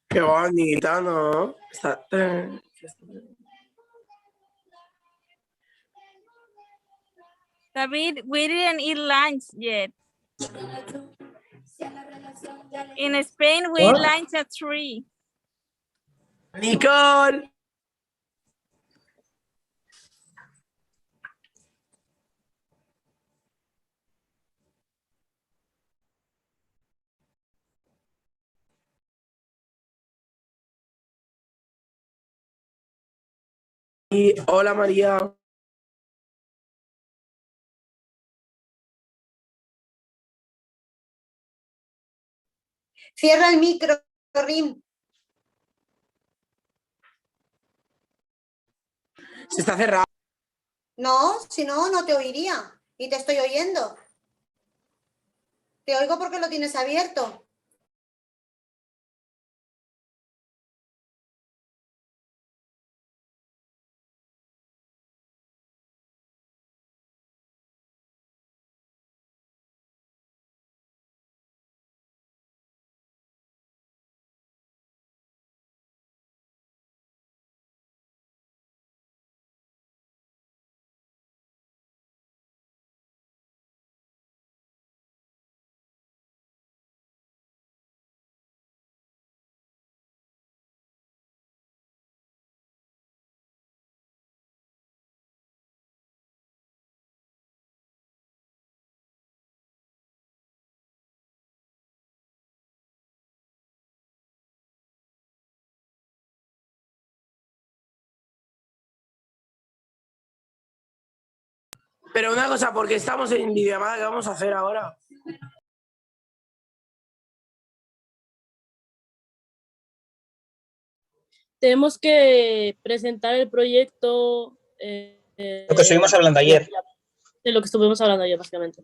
Qué bonita, ¿no? David, we didn't eat lunch yet. In Spain, we eat lunch at 3. Nicole. Y hola María. Cierra el micro, Rim. Se está cerrado. No, si no, no te oiría. Y te estoy oyendo. Te oigo porque lo tienes abierto. Pero una cosa, porque estamos en videollamada, ¿qué vamos a hacer ahora? Tenemos que presentar el proyecto. Lo que estuvimos hablando ayer. De lo que estuvimos hablando ayer, básicamente.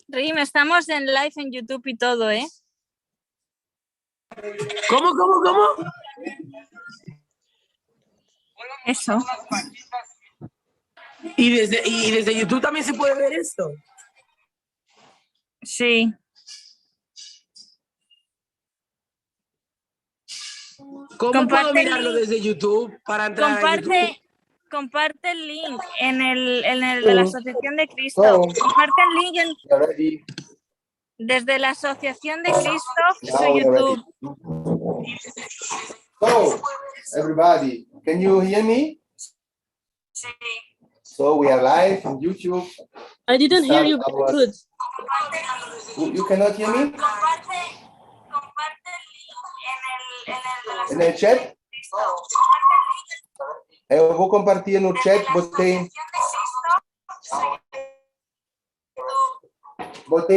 Rim, estamos en live en YouTube y todo, ¿eh? ¿Cómo? Eso. ¿Y desde YouTube también se puede ver esto? Sí. ¿Cómo puedo mirarlo desde YouTube para entrar a YouTube? Comparte el link en el de la Asociación de Cristo. Comparte el link desde la Asociación de Cristo su YouTube. So, everybody, can you hear me? Sí. So we are live on YouTube. I didn't hear you good. You cannot hear me? Comparte el link En el chat. Eu vou compartilhar no chat, botei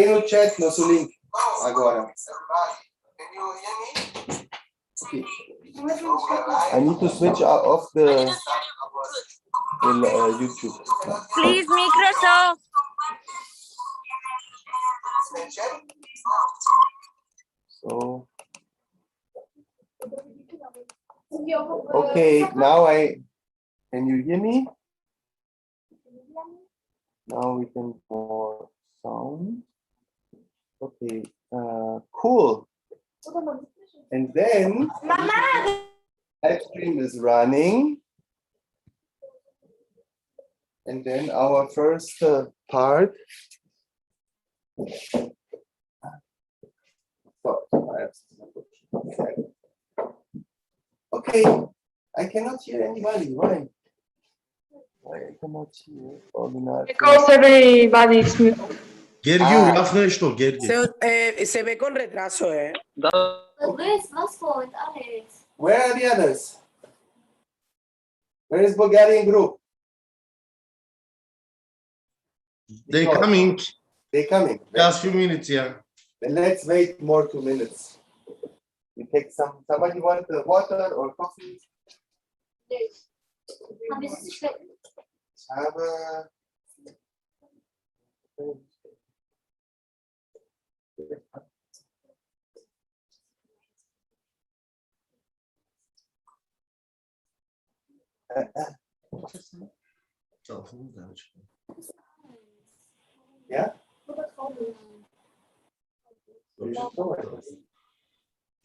no chat nosso link agora. Okay. I need to switch off the YouTube. Please, Microsoft. So, okay, now can you hear me? Now we can more sound. Okay, cool. And then live stream is running. And then our first part. Okay, I cannot hear anybody. Why? Why I cannot hear? Because everybody is mute. Gergin, jasne что, Gergin. Se ve con retraso, ¿eh? Where are the others? Where is Bulgarian group? They coming. They coming. Just few minutes, yeah. Then let's wait more 2 minutes. We take somebody want water or coffee? Yes. Have yeah? You should know it.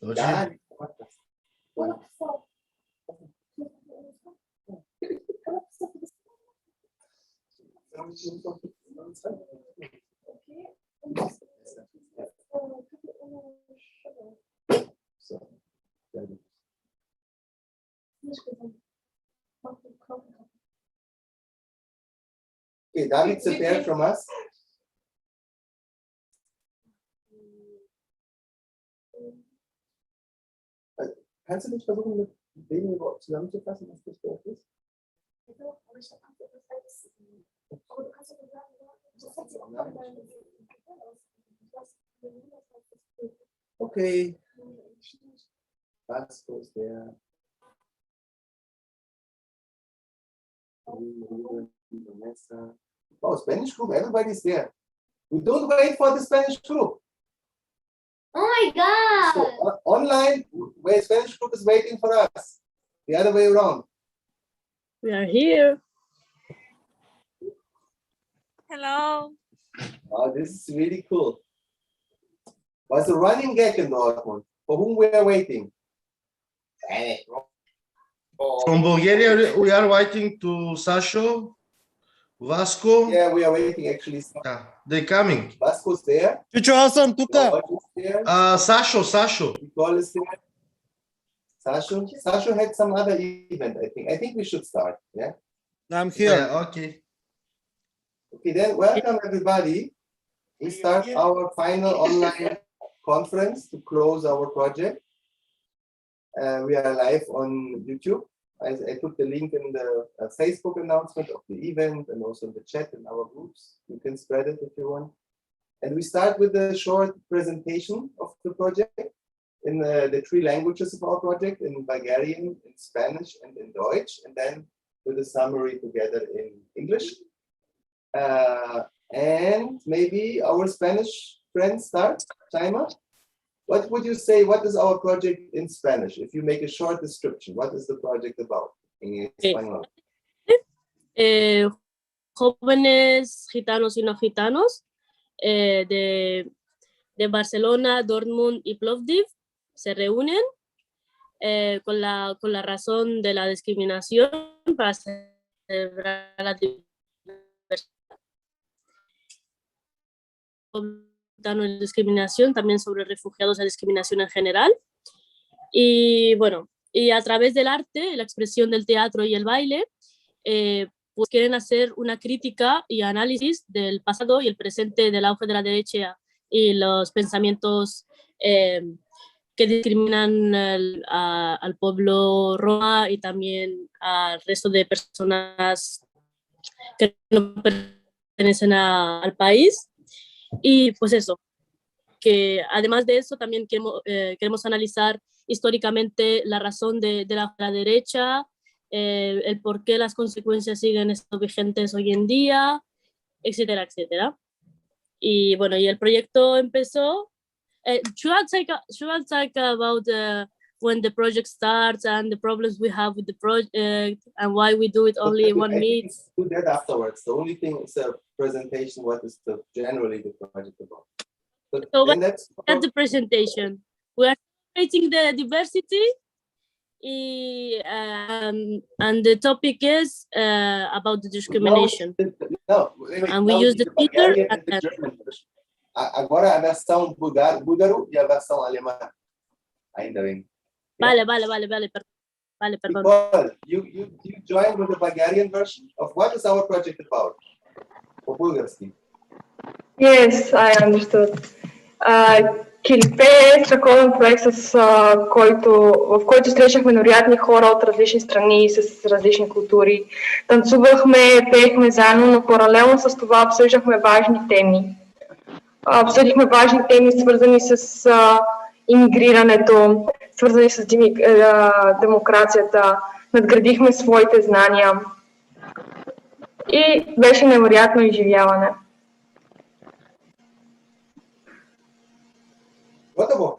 Hoje, Yeah. Okay, David's a pair from us. Kannst du nicht versuchen, mit denen überhaupt zusammenzufassen, was das Wort ist? Okay. Was ist der? Oh, Spanish group, everybody's there. We don't wait for the Spanish group. Oh my God! So online, where Spanish group is waiting for us. The other way around. we are here. Hello. Oh, this is really cool. Was a running gag in Dortmund. For whom we are waiting? from Bulgaria, we are waiting to Sasho, Vasco. Yeah, we are waiting actually. Yeah, they're coming. Vasco's there. Чучо, аз съм тук. George is there. Sasho. Nicole is there. Sasho had some other event, I think. I think we should start. Yeah. I'm here. Yeah, okay. Okay, then welcome everybody. We start our final online conference to close our project. We are live on YouTube. I put the link in the Facebook announcement of the event and also in the chat in our groups. You can spread it if you want. And we start with a short presentation of the project in the three languages of our project, in Bulgarian, in Spanish, and in Deutsch, and then with a summary together in English. And maybe our Spanish friends start. Chima, what would you say? What is our project in Spanish? If you make a short description, what is the project about in Spanish? Jóvenes gitanos y no gitanos de Barcelona, Dortmund y Plovdiv se reúnen con la razón de la discriminación para celebrar la diversidad. Y discriminación, también sobre refugiados y discriminación en general. Y bueno, y a través del arte, la expresión del teatro y el baile, pues quieren hacer una crítica y análisis del pasado y el presente del auge de la derecha y los pensamientos que discriminan al pueblo roma y también al resto de personas que no pertenecen al país. Y pues eso, que además de eso también queremos analizar históricamente la razón de la derecha, el por qué las consecuencias siguen estando vigentes hoy en día, etcétera, etcétera. Y bueno, y el proyecto empezó. Should I talk about when the project starts and the problems we have with the project and why we do it only in 1 meet? Do that afterwards. The only thing is a presentation. What is generally the project about? But So that's the presentation. We are celebrating the diversity, and the topic is about the discrimination. And we use the speaker and the German version. Agora a versão búlgaro e a versão alemã. Ainda bem. Vale, perdón. Nicole, you joined with the Bulgarian version of what is our project about? For Bulgarski. Yes, I understood. Khelipe е страховен проект, в който срещахме невероятни хора от различни страни, с различни култури. Танцувахме, пеехме заедно, но паралелно с това обсъждахме важни теми. Обсъдихме важни теми, свързани с имигрирането, свързани с демокрацията, надградихме своите знания и беше невероятно изживяване. Готово?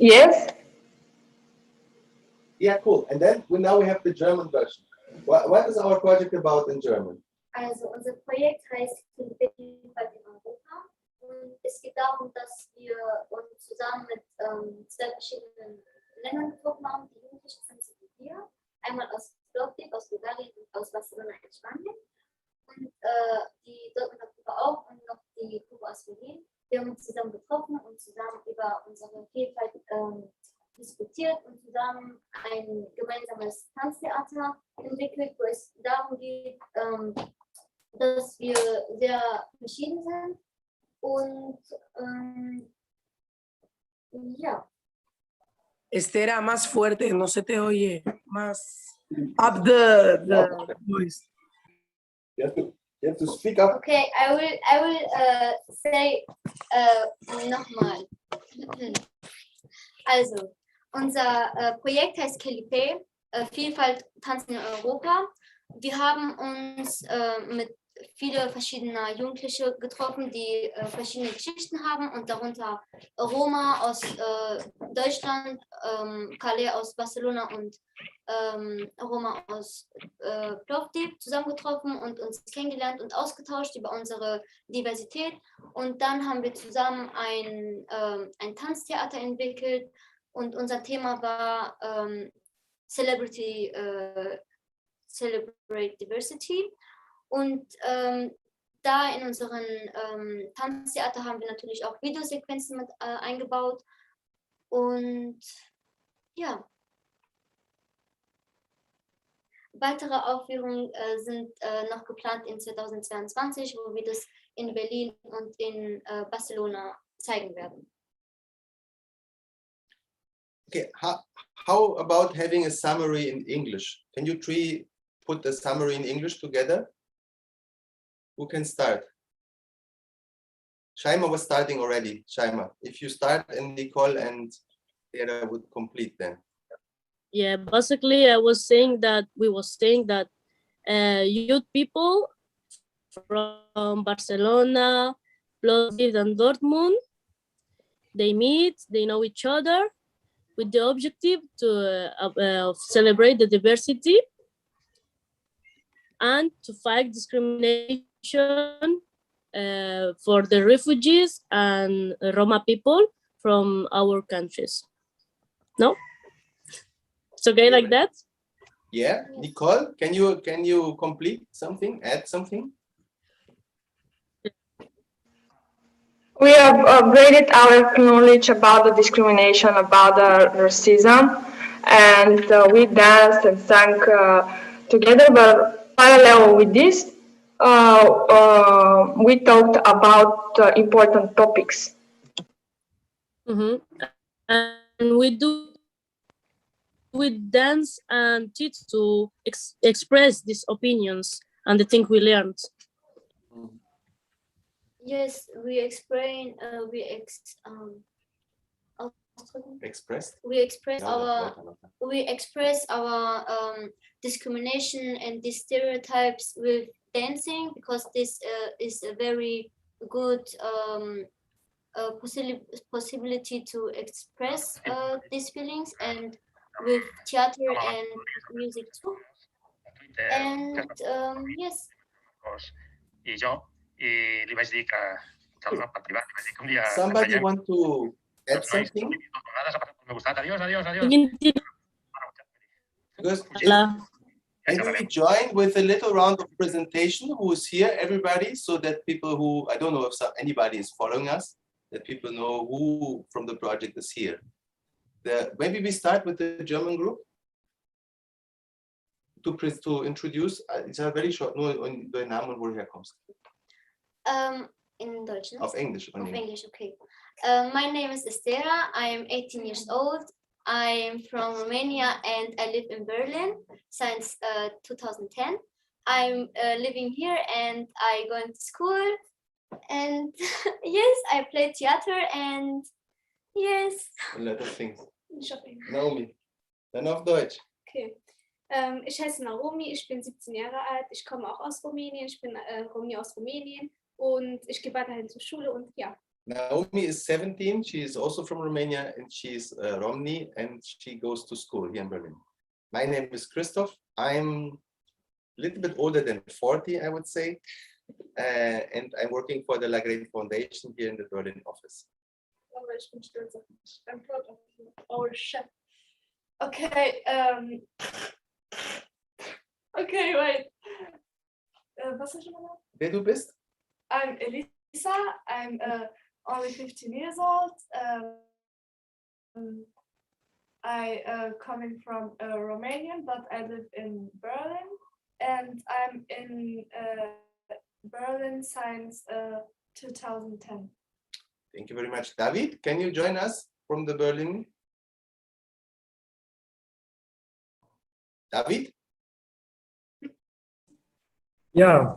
Yes. Yeah, cool. And then now we have the German version. What is our project about in German? Also unser Projekt heißt Khelipe in Europa. haben uns zusammen getroffen und zusammen über unsere Vielfalt diskutiert und zusammen ein gemeinsames Tanztheater entwickelt, wo es darum geht, dass wir sehr verschieden sind und ja. Estera, más fuerte, no se te oye. Más up the voice. You have to speak up. Okay, I will say nochmal. Also, unser Projekt heißt Khelipe, Vielfalt Tanzen in Europa. Wir haben uns mit viele verschiedene Jugendliche getroffen, die verschiedene Geschichten haben und darunter Roma aus Deutschland, Khelipe aus Barcelona und Roma aus Plovdiv zusammengetroffen und uns kennengelernt und ausgetauscht über unsere Diversität. Und dann haben wir zusammen ein Tanztheater entwickelt und unser Thema war Celebrate Diversity. Und da in unseren Tanztheater haben wir natürlich auch Videosequenzen mit eingebaut. Und ja. Weitere Aufführungen sind noch geplant in 2022, wo wir das in Berlin und in Barcelona zeigen werden. Okay, how about having a summary in English? Can you three put the summary in English together? Who can start? Shaima was starting already. Shaima, if you start and Nicole and Sarah would complete then. Yeah, basically we was saying that youth people from Barcelona, Plovdiv and Dortmund, they meet, they know each other with the objective to celebrate the diversity and to fight discrimination for the refugees and Roma people from our countries. No? It's okay like that? Yeah, Nicole, can you complete something, add something? We have upgraded our knowledge about the discrimination, about the racism, and we danced and sang together. But parallel with this, we talked about important topics. Mm-hmm. And we dance and teach to express these opinions and the things we learned. Yes, we explain. We express our discrimination and these stereotypes with dancing, because this is a very good possibility to express these feelings, and with theater and music too. And yes. Somebody want to add something? Because maybe we join with a little round of presentation. Who is here, everybody, so that people who, I don't know if anybody is following us, that people know who from the project is here. Maybe we start with the German group to introduce. It's a very short. Nur dein Name und wo du herkommst. In Deutsch. Auf Englisch. Auf Englisch, okay. My name is Estera. I am 18 years old. I am from Romania and I live in Berlin since 2010. I'm living here and I go to school. And yes, I play theater and yes. A lot of things. Shopping. Naomi, dann auf Deutsch. Okay. Ich heiße Naomi, ich bin 17 Jahre alt, ich komme auch aus Rumänien, ich bin Romi aus Rumänien und ich gehe weiterhin zur Schule und ja. Naomi is 17, she is also from Romania and she's Romni and she goes to school here in Berlin. My name is Christoph. I'm a little bit older than 40, I would say, and I'm working for the Lagrange Foundation here in the Berlin office. Aber ich bin stolz auf mich. I'm proud of you. Oh shit. Okay, okay, wait. Was hast du mal? Wer du bist? I'm Elisa. I'm only 15 years old. I coming from Romanian, but I live in Berlin, and I'm in Berlin since 2010. Thank you very much. David, can you join us from the Berlin? David? Yeah.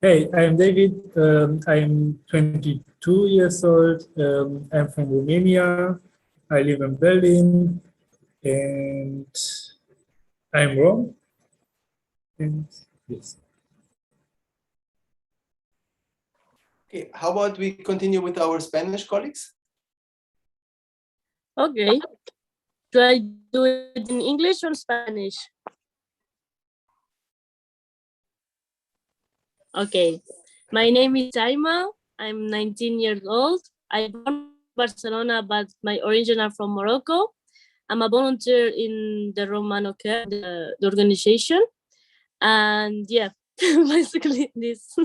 Hey, I'm David. I'm 22 years old. I'm from Romania. I live in Berlin, and I'm Rome. And yes. Okay, how about we continue with our Spanish colleagues? Okay. Do I do it in English or Spanish? Okay. My name is Jaima. I'm 19 years old. I'm born in Barcelona, but my origin are from Morocco. I'm a volunteer in the Romano Care, the organization. And yeah, basically this.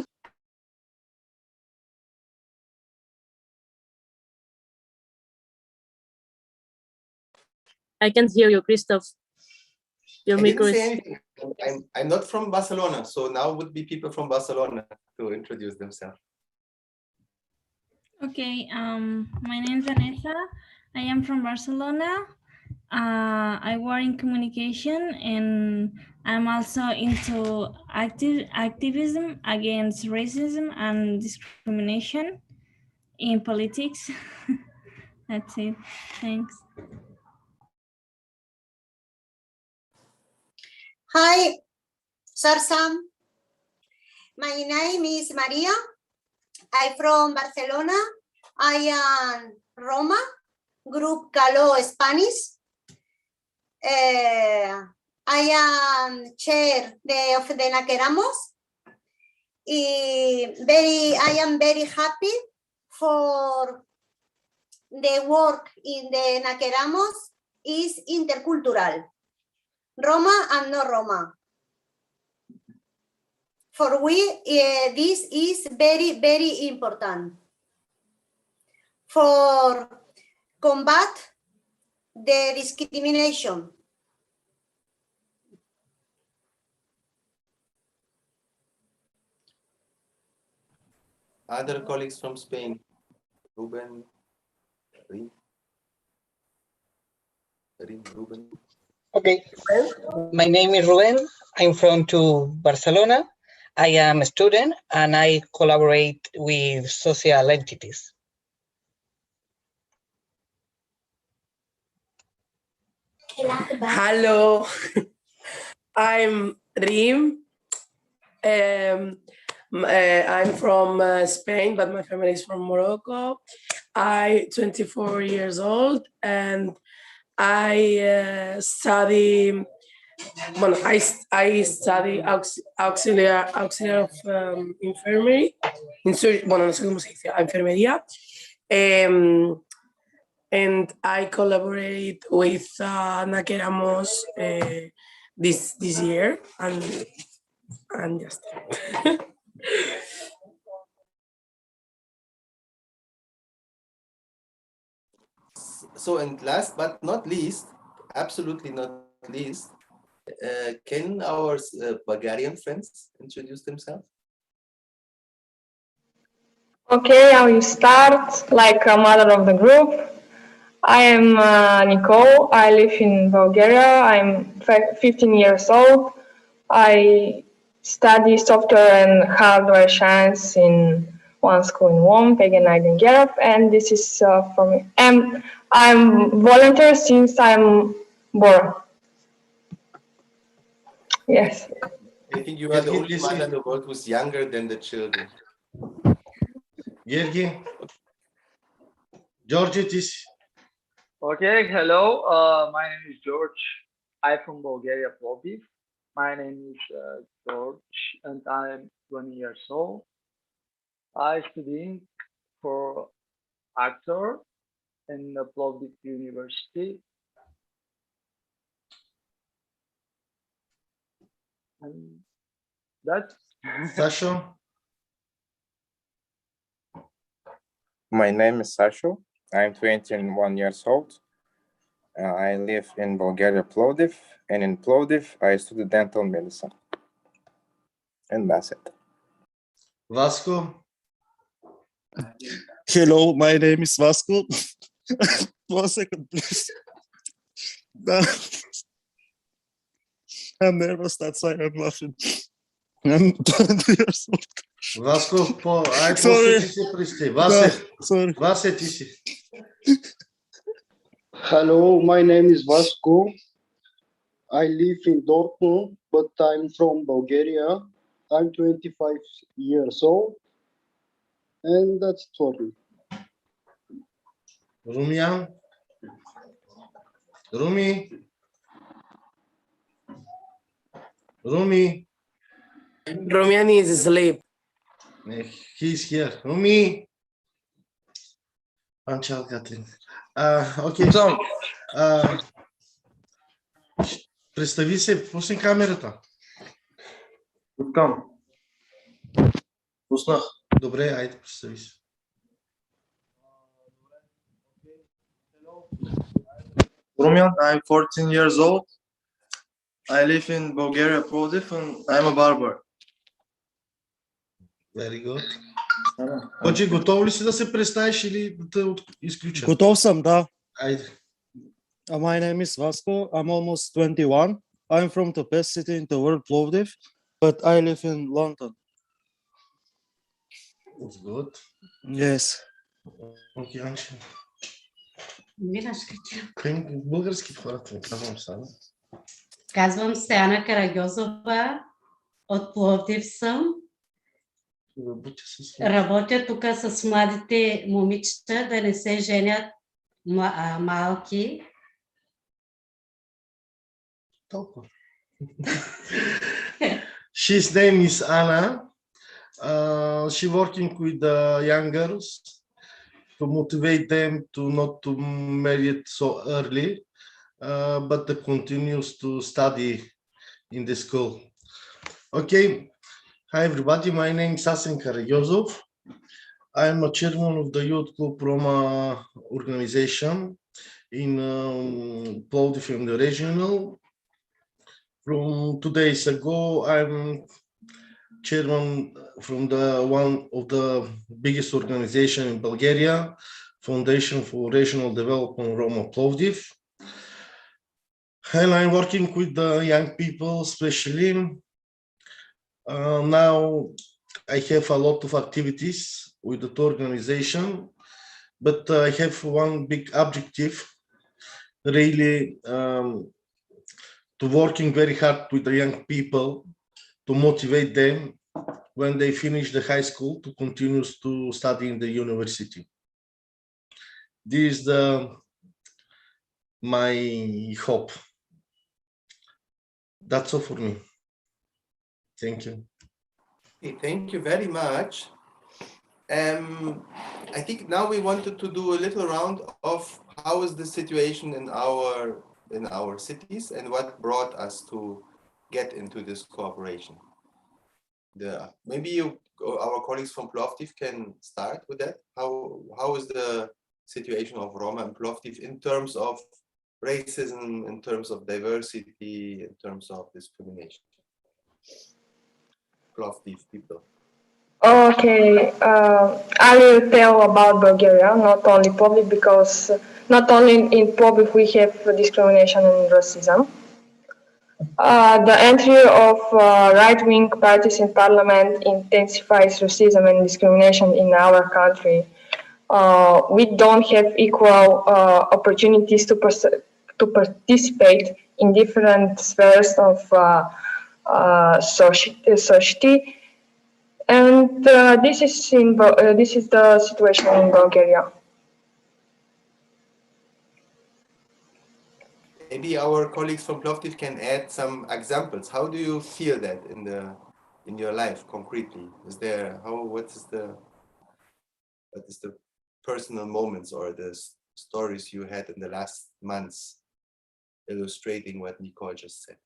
I can't hear you, Christoph. Your I micro didn't say is... anything. I'm not from Barcelona, so now would be people from Barcelona to introduce themselves. Okay, my name is Vanessa. I am from Barcelona. I work in communication, and I'm also into activism against racism and discrimination in politics. That's it. Thanks. Hi, Sarsam. My name is Maria. I'm from Barcelona. I am Roma, Group Calo Spanish. I am chair of the Naqueramos. I am very happy for the work in the Naqueramos is intercultural, Roma and no Roma. For we, this is very, very important for combat the discrimination. Other colleagues from Spain, Ruben, Ruben. Okay, my name is Ruben. I'm from Barcelona. I am a student and I collaborate with social entities. Hello, I'm Rim. I'm from Spain, but my family is from Morocco. I'm 24 years old, and I study. Bueno, I study auxiliar of infirmary. Bueno, no sé cómo se dice, enfermería. And I collaborate with Naqueramos this year, and just. So, and last but not least, absolutely not least, can our Bulgarian friends introduce themselves? Okay, I will start like a mother of the group. I am Nicole. I live in Bulgaria. I'm 15 years old. I study software and hardware science in one school in Rome, Pagan and Gerab, and this is for me. I'm volunteer since I'm born. Yes. I think you are the only mother in the world who's younger than the children. Georgi. George, it is. Okay, hello. My name is George. I'm from Bulgaria, Plovdiv. My name is George, and I'm 20 years old. I studying for actor in the Plovdiv University. And that's Sasha. My name is Sasho. I'm 21 years old. I live in Bulgaria, Plovdiv, and in Plovdiv, I study dental medicine. And that's it. Vasco. Hello, my name is Vasco. 1 second, please. No. I'm nervous, that's why I'm laughing. I'm 20 years old. Vasco, Sorry. Sorry. Vase, ti si. Hello, my name is Vasco. I live in Dortmund, but I'm from Bulgaria. I'm 25 years old, and that's it for me. Rumian. Rumi. Rumi. Rumian is asleep. He's here. Rumi. Анчал Катрин. Окей. Представи се, пусни камерата. Пускам. Пуснах. Добре, айде, представи се. Roman, I'm 14 years old. I live in Bulgaria, Plovdiv, and I'm a barber. Very good. Очи, готов ли си да се представиш или да те изключа? Готов съм, да. Айде. My name is Vasco. I'm almost 21. I'm from the best city in the world, Plovdiv, but I live in London. It's good. Yes. Okay, Анче. Мираш ли? Български хората ми казвам сега. Казвам се Ана Карагьозова, от Пловдив съм. Работя тук с младите момичета да не се женят малки. Толкова. She's name is Anna. She working with the young girls to motivate them to not to marry it so early, but to continues to study in the school. Okay. Hi everybody, my name is Asen Karagyozov. I am a chairman of the Youth Club Roma organization in Plovdiv and the regional. From 2 days ago, I'm chairman from the one of the biggest organization in Bulgaria, Foundation for Regional Development Roma Plovdiv. And I'm working with the young people, especially. Now I have a lot of activities with the organization, but I have one big objective, really to working very hard with the young people to motivate them when they finish the high school to continue to study in the university. This is my hope. That's all for me. Thank you. Okay, thank you very much. I think now we wanted to do a little round of how is the situation in our cities and what brought us to get into this cooperation. Maybe our colleagues from Plovdiv can start with that. How is the situation of Roma in Plovdiv in terms of racism, in terms of diversity, in terms of discrimination? Plovdiv people. Okay, I will tell about Bulgaria, not only Plovdiv, because not only in Plovdiv we have discrimination and racism. The entry of right-wing parties in parliament intensifies racism and discrimination in our country. We don't have equal opportunities to participate in different spheres of society. And this is the situation in Bulgaria. Maybe our colleagues from Plovdiv can add some examples. How do you feel that in your life concretely? What is the personal moments or the stories you had in the last months illustrating what Nicole just said?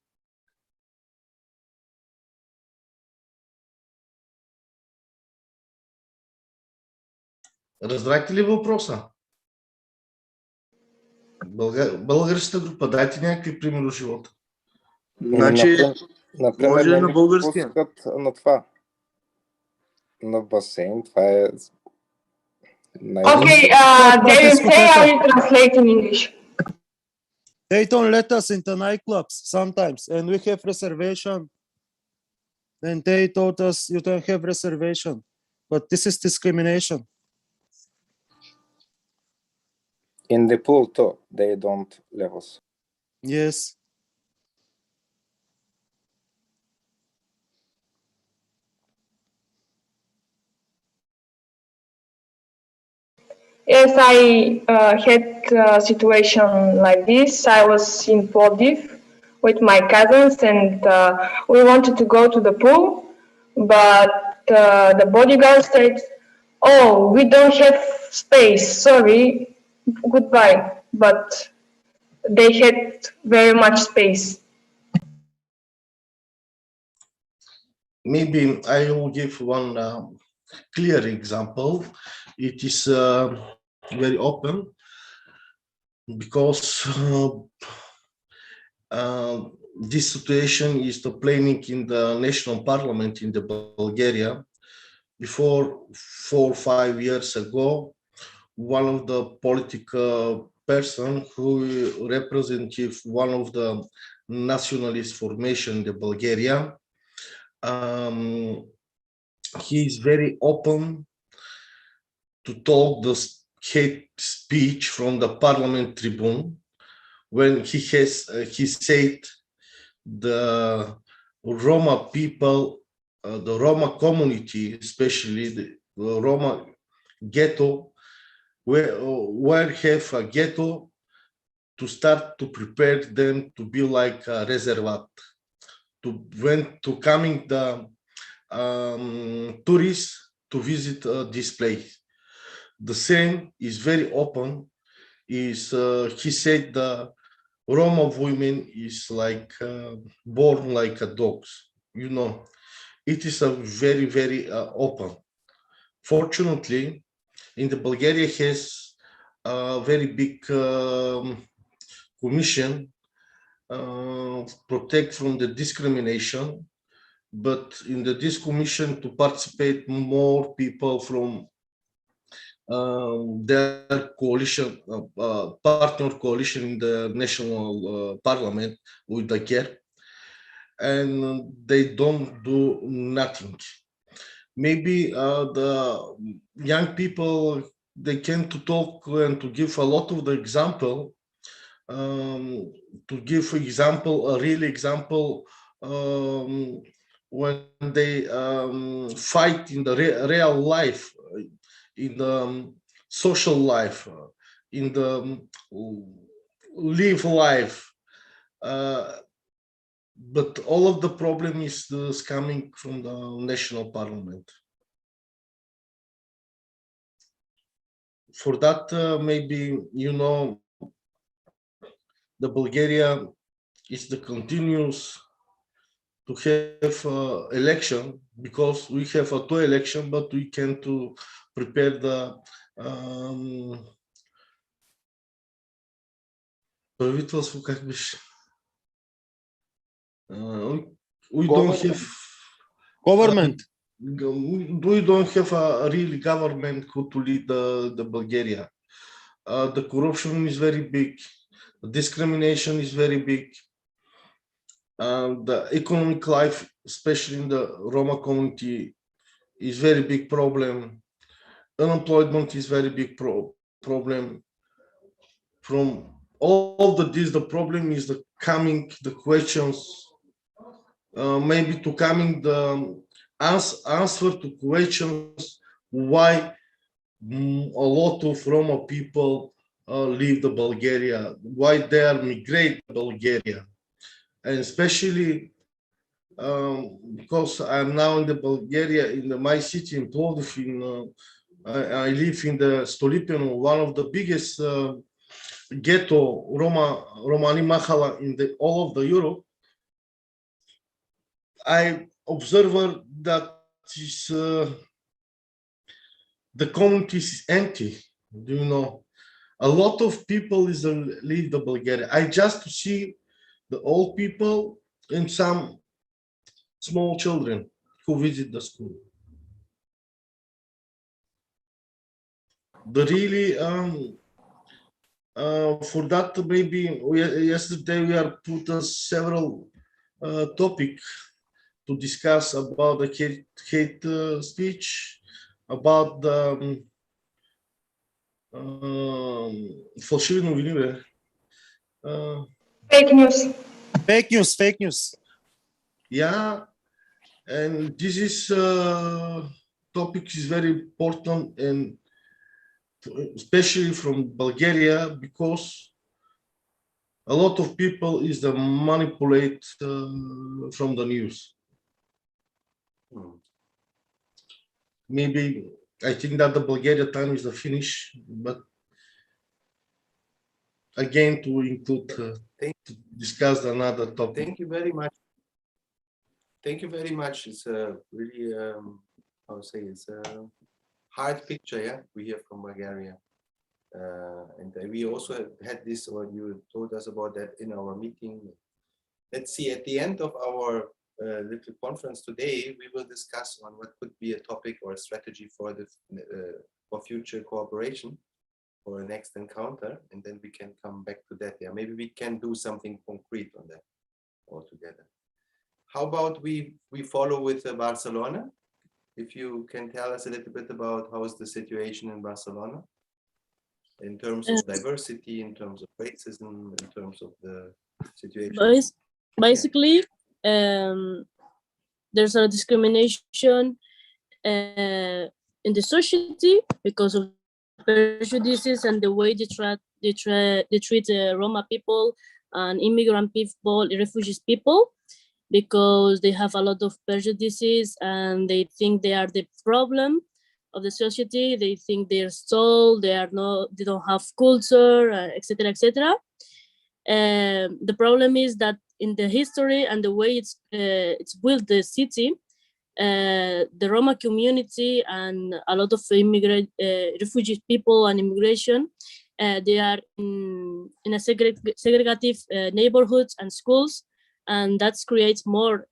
Разбрахте ли въпроса? Българската група, дайте някакви примери от живота. Значи, Например, може не на ни български. пускат на това. На басейн, това е Okay, they will say I will translate in English. They don't let us into nightclubs sometimes, and we have reservation. And they told us you don't have reservation, but this is discrimination. In the pool too, they don't let us. Yes. Yes, I had a situation like this. I was in Plovdiv with my cousins, and we wanted to go to the pool, but the bodyguard said, "Oh, we don't have space. Sorry, goodbye." But they had very much space. Maybe I will give one clear example. It is very open because this situation is the planning in the national parliament in the Bulgaria. Before 4 or 5 years ago, one of the political person who represented one of the nationalist formation in the Bulgaria, he is very open to talk the hate speech from the parliament tribune when he said the Roma people, the Roma community, especially the Roma ghetto, where have a ghetto to start to prepare them to be like a reservat, to coming the tourists to visit this place. The same is very open. He said the Roma women is like born like a dogs. You know, it is a very, very open. Fortunately, in the Bulgaria has a very big commission protect from the discrimination, but in this commission to participate more people from their coalition, partner coalition in the national parliament with the care, and they don't do nothing. Maybe the young people, they can to talk and to give a lot of the example, to give example, a real example, when they fight in the real life, in the social life, in the live life. But all of the problem is coming from the national parliament. For that, maybe, you know, the Bulgaria is the continuous to have election, because we have a two election, but we can to prepare the правителство, как беше? We don't have government. We don't have a real government who to lead the Bulgaria. The corruption is very big. The discrimination is very big. The economic life, especially in the Roma community, is very big problem. Unemployment is very big problem. From all this, the problem is the questions, maybe to coming the answer to questions why a lot of Roma people leave the Bulgaria, why they are migrate to Bulgaria, and especially because I'm now in the Bulgaria, in my city in Plovdiv. I live in the Stolipino, one of the biggest ghetto Romani Mahala in all of the Europe. I observe that is the community is empty. Do you know? A lot of people leave the Bulgaria. I just see the old people and some small children who visit the school. The really for that maybe yesterday we are put several topic to discuss about the hate speech, about the фалшиви новини, бе. Fake news. Fake news, fake news. Yeah, and this is topic is very important, and especially from Bulgaria, because a lot of people is the manipulate from the news. Maybe I think that the Bulgaria time is the finish, but again to include to discuss another topic. Thank you very much. Thank you very much. It's a really how to say, it's a hard picture, yeah, we hear from Bulgaria. And we also had this, or you told us about that in our meeting. Let's see, at the end of our little conference today, we will discuss on what could be a topic or a strategy for the for future cooperation for a next encounter, and then we can come back to that. Yeah, maybe we can do something concrete on that altogether. How about we follow with Barcelona? If you can tell us a little bit about how is the situation in Barcelona in terms of diversity, in terms of racism, in terms of the situation. Basically, there's a discrimination in the society because of prejudices and the way they treat Roma people and immigrant people, refugees people, because they have a lot of prejudices and they think they are the problem of the society. They think they're soul, they don't have culture, etc., etc. The problem is that in the history and the way it's built the city, the Roma community and a lot of immigrant refugee people and immigration, they are in a segregative neighborhoods and schools, and that creates more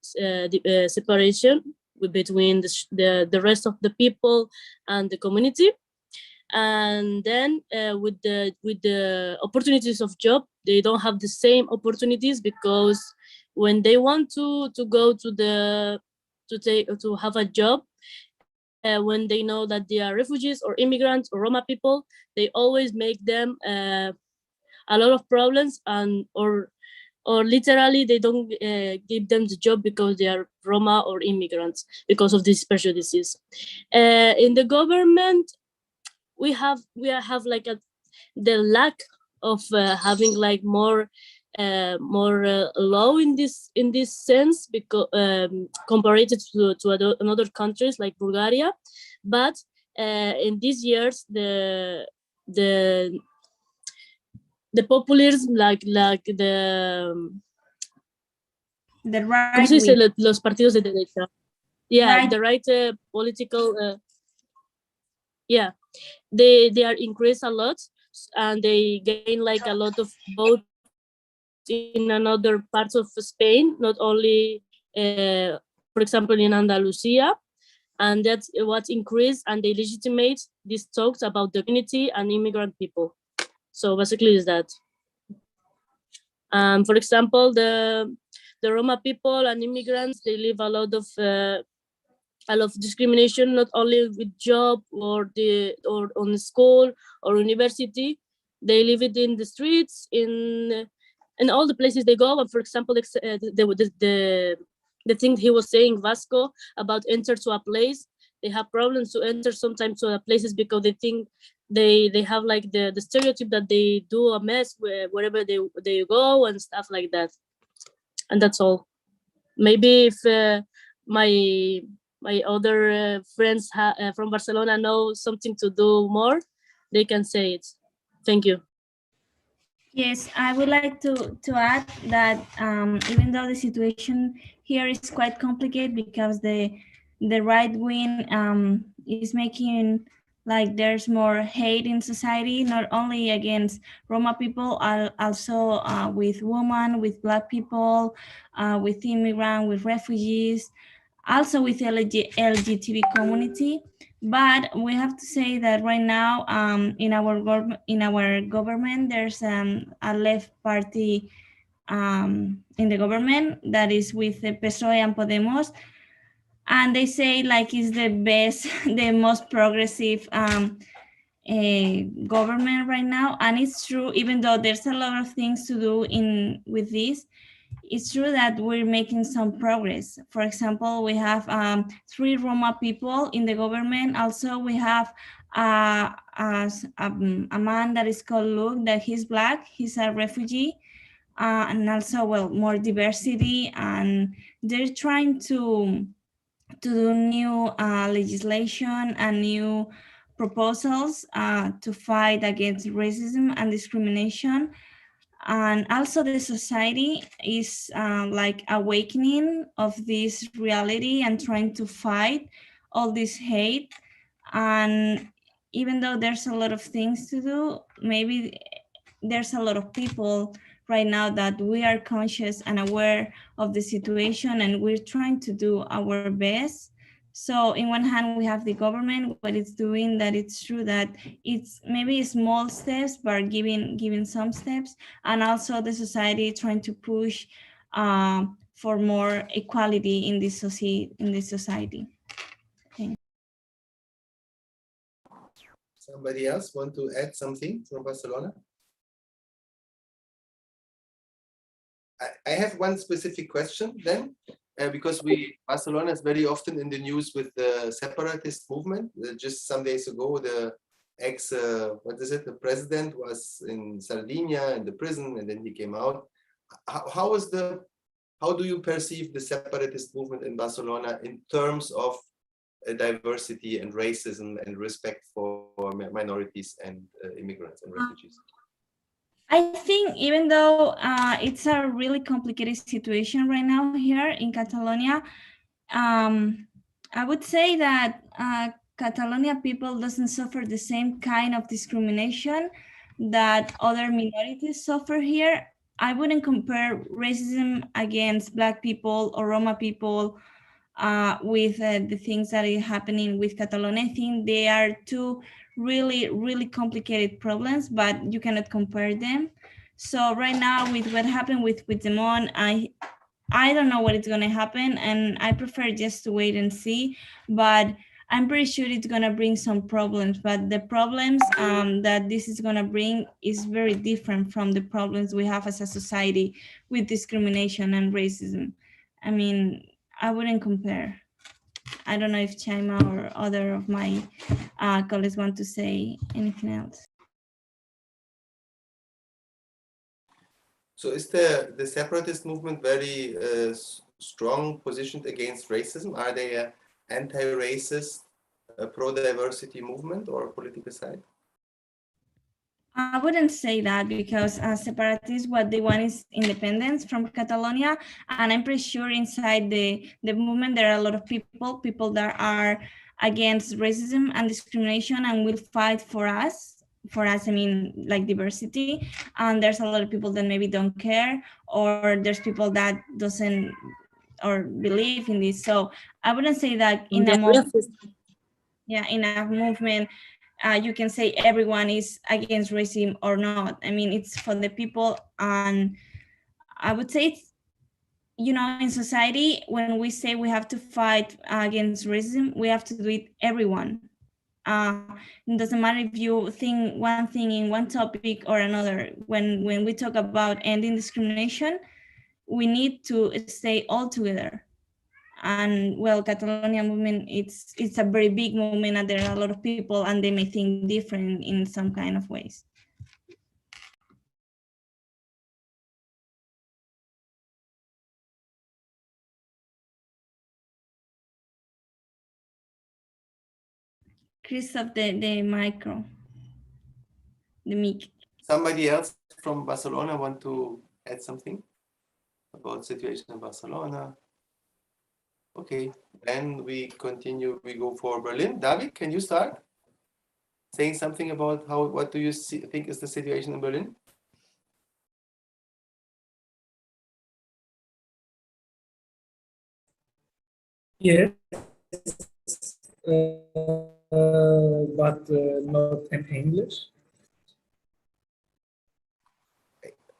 separation between the rest of the people and the community. And then with the opportunities of job, they don't have the same opportunities, because when they want to go to have a job, when they know that they are refugees or immigrants or Roma people, they always make them a lot of problems, and or literally they don't give them the job because they are Roma or immigrants because of these prejudices. In the government, we have like the lack of having like more law in this sense, because compared to other countries like Bulgaria. But in these years, the populism, like the right ¿cómo se dice? wing. Los partidos de derecha. Yeah, Right. the right political. Yeah, they are increased a lot, and they gain like a lot of votes in another parts of Spain, not only, for example, in Andalusia, and that's what increased, and they legitimate these talks about the community and immigrant people. So basically, is that. For example, the Roma people and immigrants, they live a lot of discrimination, not only with job or on the school or university. They live it in the streets, in all the places they go. And for example, the thing he was saying, Vasco, about enter to a place, they have problems to enter sometimes to places because they think they have like the stereotype that they do a mess wherever they go and stuff like that. And that's all. Maybe if my other friends from Barcelona know something to do more, they can say it. Thank you. Yes, I would like to add that even though the situation here is quite complicated because the right wing is making like there's more hate in society, not only against Roma people, also with women, with Black people, with immigrants, with refugees, also with LGBT community. But we have to say that right now in our government, there's a left party in the government that is with the PSOE and Podemos, and they say like it's the best, the most progressive government right now. And it's true, even though there's a lot of things to do with this, it's true that we're making some progress. For example, we have 3 Roma people in the government. Also, we have a man that is called Luke, that he's Black, he's a refugee, and also, well, more diversity. And they're trying to do new legislation and new proposals to fight against racism and discrimination. And also the society is like awakening of this reality and trying to fight all this hate. And even though there's a lot of things to do, maybe there's a lot of people right now that we are conscious and aware of the situation, and we're trying to do our best. So in one hand, we have the government, what it's doing, that it's true that it's maybe small steps, but giving some steps, and also the society trying to push for more equality in this society. Okay. Somebody else want to add something from Barcelona? I have one specific question then, because Barcelona is very often in the news with the separatist movement. Just some days ago, the the president was in Sardinia in the prison, and then he came out. How do you perceive the separatist movement in Barcelona in terms of diversity and racism and respect for minorities and immigrants and refugees? I think even though it's a really complicated situation right now here in Catalonia, I would say that Catalonia people doesn't suffer the same kind of discrimination that other minorities suffer here. I wouldn't compare racism against Black people or Roma people with the things that are happening with Catalonia. I think they are two really, really complicated problems, but you cannot compare them. So right now with what happened with Puigdemont, I don't know what is going to happen, and I prefer just to wait and see, but I'm pretty sure it's going to bring some problems. But the problems that this is going to bring is very different from the problems we have as a society with discrimination and racism. I mean, I wouldn't compare. I don't know if Chaima or other of my colleagues want to say anything else. So is the separatist movement very strong positioned against racism? Are they an anti-racist, pro-diversity movement or political side? I wouldn't say that, because separatists, what they want is independence from Catalonia. And I'm pretty sure inside the movement, there are a lot of people that are against racism and discrimination and will fight for us. For us, I mean, like diversity. And there's a lot of people that maybe don't care, or there's people that doesn't or believe in this. So I wouldn't say that in a movement, you can say everyone is against racism or not. I mean, it's for the people. And I would say it's, in society, when we say we have to fight against racism, we have to do it everyone. It doesn't matter if you think one thing in one topic or another. When we talk about ending discrimination, we need to stay all together. And well, Catalonia movement, it's a very big movement, and there are a lot of people, and they may think different in some kind of ways. Christoph, the mic. Somebody else from Barcelona want to add something about the situation in Barcelona? Okay, then we continue. We go for Berlin. David, can you start? saying something about what do you think is the situation in Berlin? Yes, but not in English.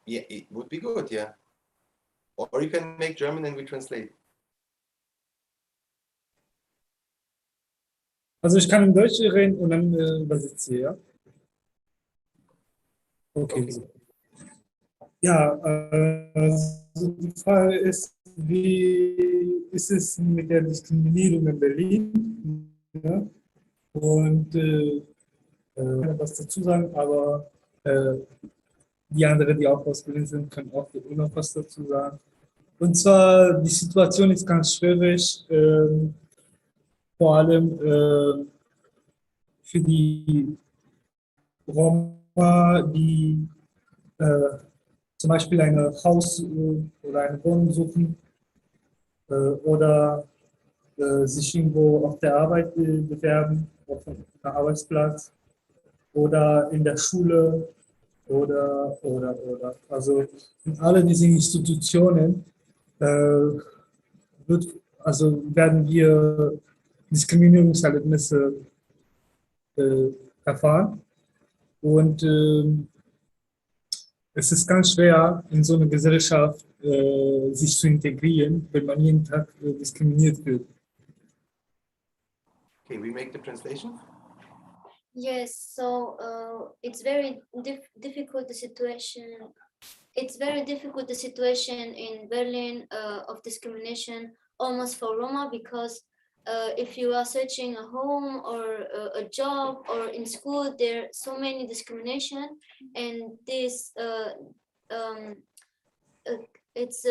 Yeah, it would be good, yeah. Or you can make German and we translate. Also ich kann in Deutsch reden und dann übersetze, ja? Okay. So. Ja, also die Frage ist, wie ist es mit der Diskriminierung in Berlin? Ja? Und was dazu sagen, aber die anderen, die auch aus Berlin sind, können auch noch was dazu sagen. Und zwar, die Situation ist ganz schwierig, vor allem für die Roma, die zum Beispiel ein Haus oder eine Wohnung suchen oder sich irgendwo auf der Arbeit bewerben, auf einem Arbeitsplatz oder in der Schule oder. Also in all diesen Institutionen werden wir Diskriminierungserlebnisse erfahren. Und es ist ganz schwer, in so einer Gesellschaft sich zu integrieren, wenn man jeden Tag diskriminiert wird. Okay, we make the translation. Yes, so it's very difficult the situation. It's very difficult the situation in Berlin of discrimination almost for Roma, because if you are searching a home or a job or in school, there are so many discrimination, and this it's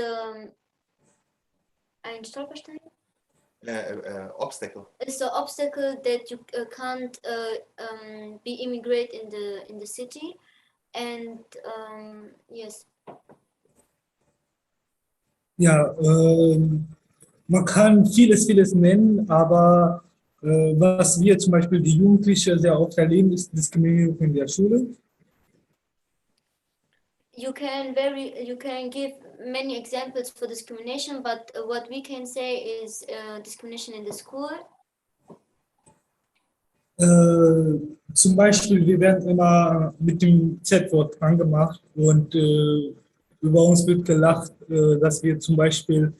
ein Stolperstein. Obstacle. It's an obstacle that you can't be immigrate in the city, and yes. Ja, man kann vieles nennen, aber was wir zum Beispiel die Jugendlichen sehr oft erleben, ist Diskriminierung in der Schule. You can give many examples for discrimination, but what we can say is discrimination in the school. Zum Beispiel, wir werden immer mit dem Z-Wort angemacht und über uns wird gelacht, dass wir zum Beispiel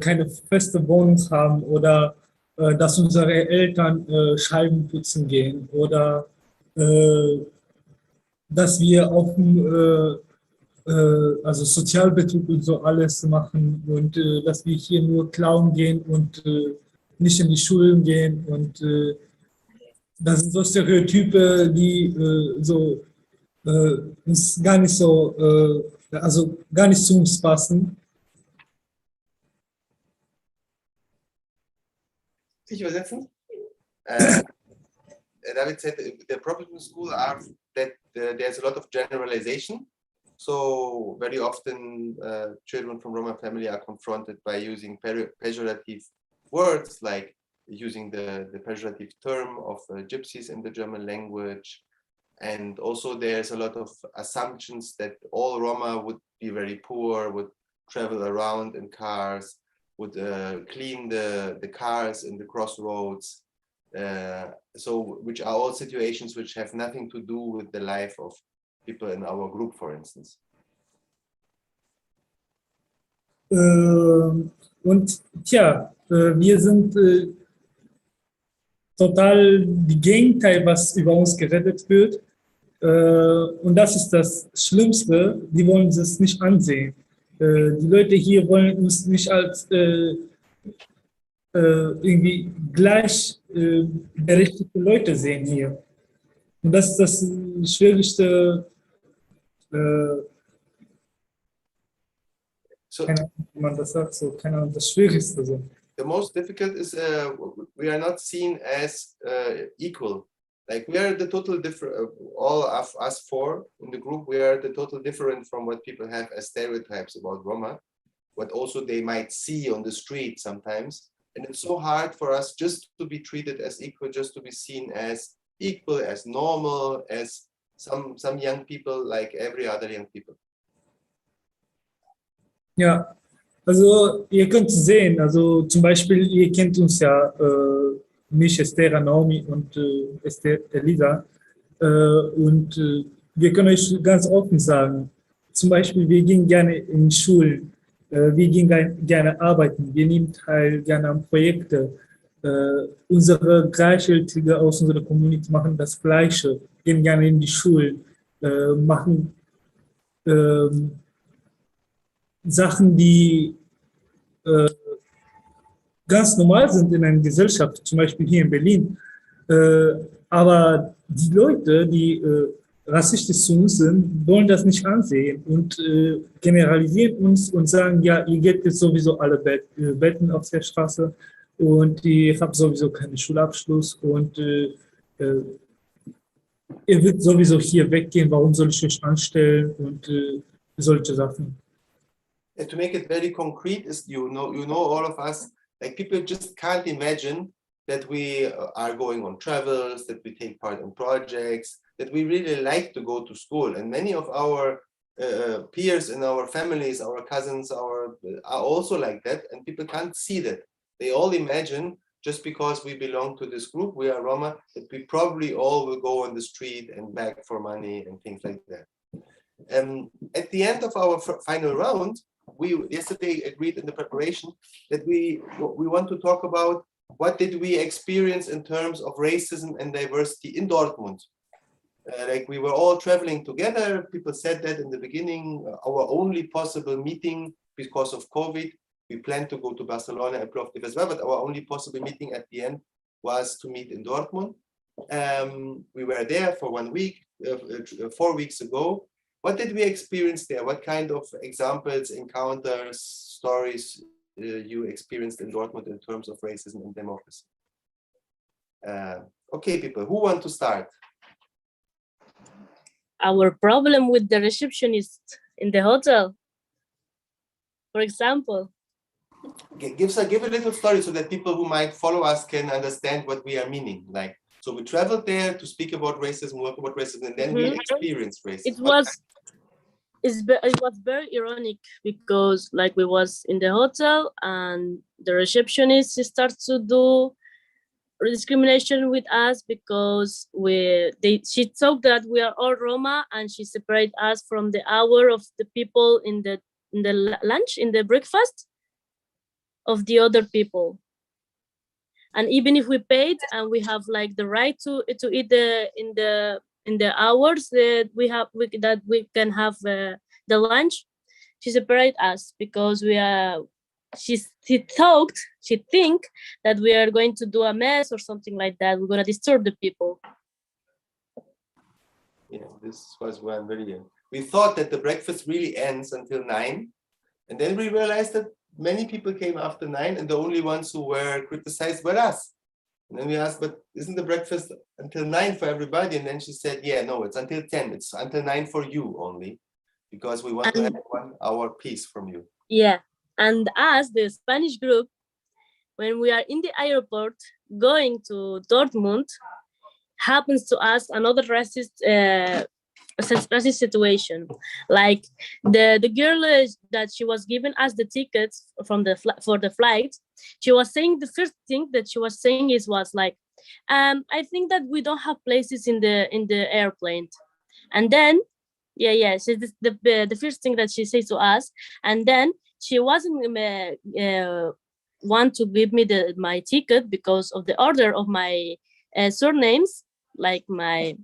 keine feste Wohnung haben oder dass unsere Eltern Scheiben putzen gehen oder dass wir auf dem also Sozialbetrug und so alles machen und dass wir hier nur klauen gehen und nicht in die Schulen gehen und das sind so Stereotype, die uns gar nicht so, also gar nicht zu uns passen. Ich übersetzen? David said the problem in school are that there's a lot of generalization. So very often children from Roma family are confronted by using pejorative words, like using the pejorative term of gypsies in the German language. And also there's a lot of assumptions that all Roma would be very poor, would travel around in cars, would clean the cars in the crossroads. So which are all situations which have nothing to do with the life of people in our group, for instance. Und tja, wir sind total die Gegenteil, was über uns geredet wird. Und das ist das Schlimmste, die wollen es nicht ansehen. Die Leute hier wollen uns nicht als irgendwie gleichberechtigte Leute sehen hier. Und das ist das Schwierigste. Keine Ahnung, wie man das sagt, so, keine Ahnung, das Schwierigste. So. The most difficult is we are not seen as equal. Like we are the total different, all of us four in the group, we are the total different from what people have as stereotypes about Roma, what also they might see on the street sometimes. And it's so hard for us just to be treated as equal, just to be seen as equal, as normal, as some young people, like every other young people. Ja, also ihr könnt sehen, also zum Beispiel, ihr kennt uns ja, mich, Esther, Naomi und Esther, Elisa. Wir können euch ganz offen sagen, zum Beispiel, wir gehen gerne in Schulen, wir gehen gerne arbeiten, wir nehmen teil gerne an Projekten. Unsere Gleichaltrige aus unserer Community machen das Gleiche, gehen gerne in die Schulen, machen Sachen, die ganz normal sind in einer Gesellschaft, zum Beispiel hier in Berlin. Aber die Leute, die rassistisch zu uns sind, wollen das nicht ansehen und generalisieren uns und sagen, ja, ihr geht jetzt sowieso alle Betten auf der Straße und ihr habt sowieso keinen Schulabschluss und ihr wird sowieso hier weggehen, warum soll ich euch anstellen und solche Sachen. And to make it very concrete, is you know all of us, like people just can't imagine that we are going on travels, that we take part in projects, that we really like to go to school. And many of our peers in our families, our cousins, are also like that, and people can't see that. They all imagine, just because we belong to this group, we are Roma, that we probably all will go on the street and beg for money and things like that. At the end of our final round, we yesterday agreed in the preparation that we want to talk about what did we experience in terms of racism and diversity in Dortmund. Like we were all traveling together. People said that in the beginning, our only possible meeting because of COVID, we planned to go to Barcelona and Plovdiv as well, but our only possible meeting at the end was to meet in Dortmund. We were there for 1 week, 4 weeks ago. What did we experience there? What kind of examples, encounters, stories you experienced in Dortmund in terms of racism and democracy? Okay, people, who want to start? Our problem with the receptionist in the hotel, for example. Give a little story so that people who might follow us can understand what we are meaning. Like, so we traveled there to speak about racism, work about racism, and then we experienced racism. It was very ironic because like we was in the hotel and the receptionist started to do discrimination with us because she thought that we are all Roma and she separated us from the hour of the people in the lunch, in the breakfast of the other people. And even if we paid and we have like the right to eat in the hours that we can have the lunch, she separated us because she think that we are going to do a mess or something like that. We're gonna disturb the people. Yeah, this was one very. We thought that the breakfast really ends until 9, and then we realized that many people came after 9, and the only ones who were criticized were us. And then we asked, but isn't the breakfast until 9 for everybody? And then she said, yeah, no, it's until 10. It's until 9 for you only, because we want to have 1 hour peace from you. Yeah, and us, the Spanish group, when we are in the airport going to Dortmund, happens to us another racist situation. Like the girl that she was giving us the tickets for the flight, she was saying the first thing that she was saying was like, I think that we don't have places in the airplane. And then so the first thing that she said to us, and then she wasn't want to give me my ticket because of the order of my surnames, like my.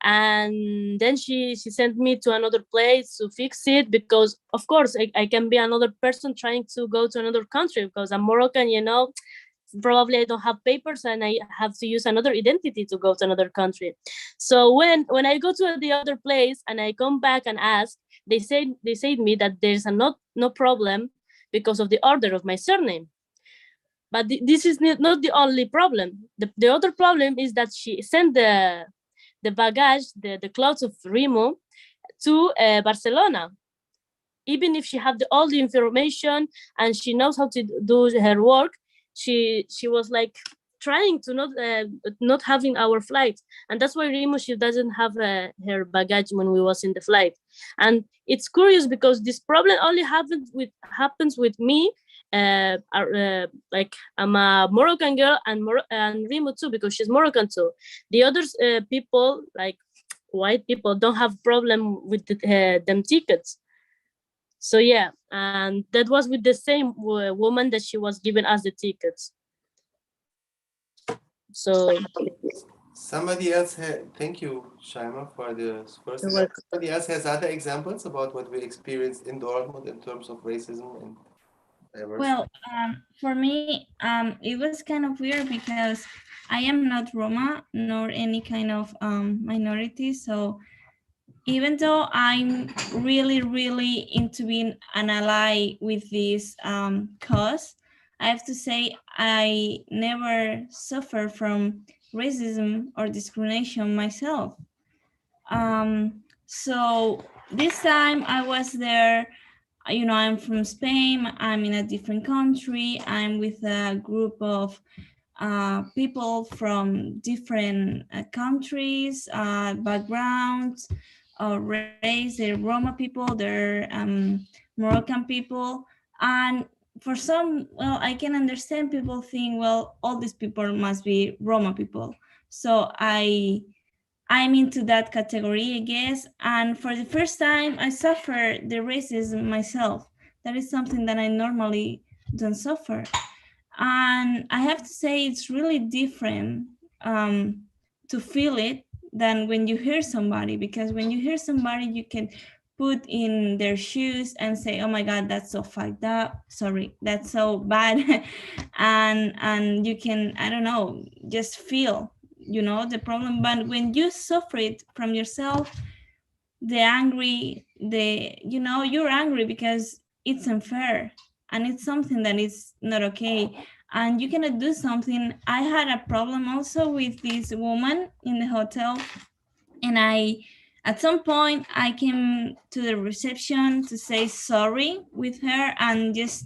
And then she sent me to another place to fix it because of course I can be another person trying to go to another country because I'm Moroccan, probably I don't have papers and I have to use another identity to go to another country. So when I go to the other place and I come back and ask, they said me that there's no problem because of the order of my surname. But this is not the only problem. The other problem is that she sent the baggage, the clothes of Remo to Barcelona. Even if she had all the information and she knows how to do her work, she was like, trying to not having our flight, and that's why Rimo, she doesn't have her baggage when we was in the flight. And it's curious because this problem only happens with me. Like I'm a Moroccan girl, and Rimo too, because she's Moroccan too. The others people, like white people, don't have problem with them tickets. So yeah, and that was with the same woman that she was giving us the tickets. So somebody else had, thank you, Shaima, for the first You're example. welcome. Somebody else has other examples about what we experienced in Dortmund in terms of racism and diversity. Well, for me, it was kind of weird because I am not Roma nor any kind of minority. So even though I'm really, really into being an ally with this cause, I have to say I never suffer from racism or discrimination myself. So this time I was there, you know, I'm from Spain, I'm in a different country, I'm with a group of people from different countries, backgrounds, race. They're Roma people, they're Moroccan people. And for some, well, I can understand people think, well, all these people must be Roma people. So I'm into that category, I guess. And for the first time, I suffer the racism myself. That is something that I normally don't suffer. And I have to say, it's really different to feel it than when you hear somebody, because when you hear somebody, you can put in their shoes and say, oh my God, that's so fucked up. Sorry, that's so bad. and you can, I don't know, just feel, you know, the problem. But when you suffer it from yourself, the angry, you know, you're angry because it's unfair and it's something that is not okay, and you cannot do something. I had a problem also with this woman in the hotel, and at some point I came to the reception to say sorry with her, and just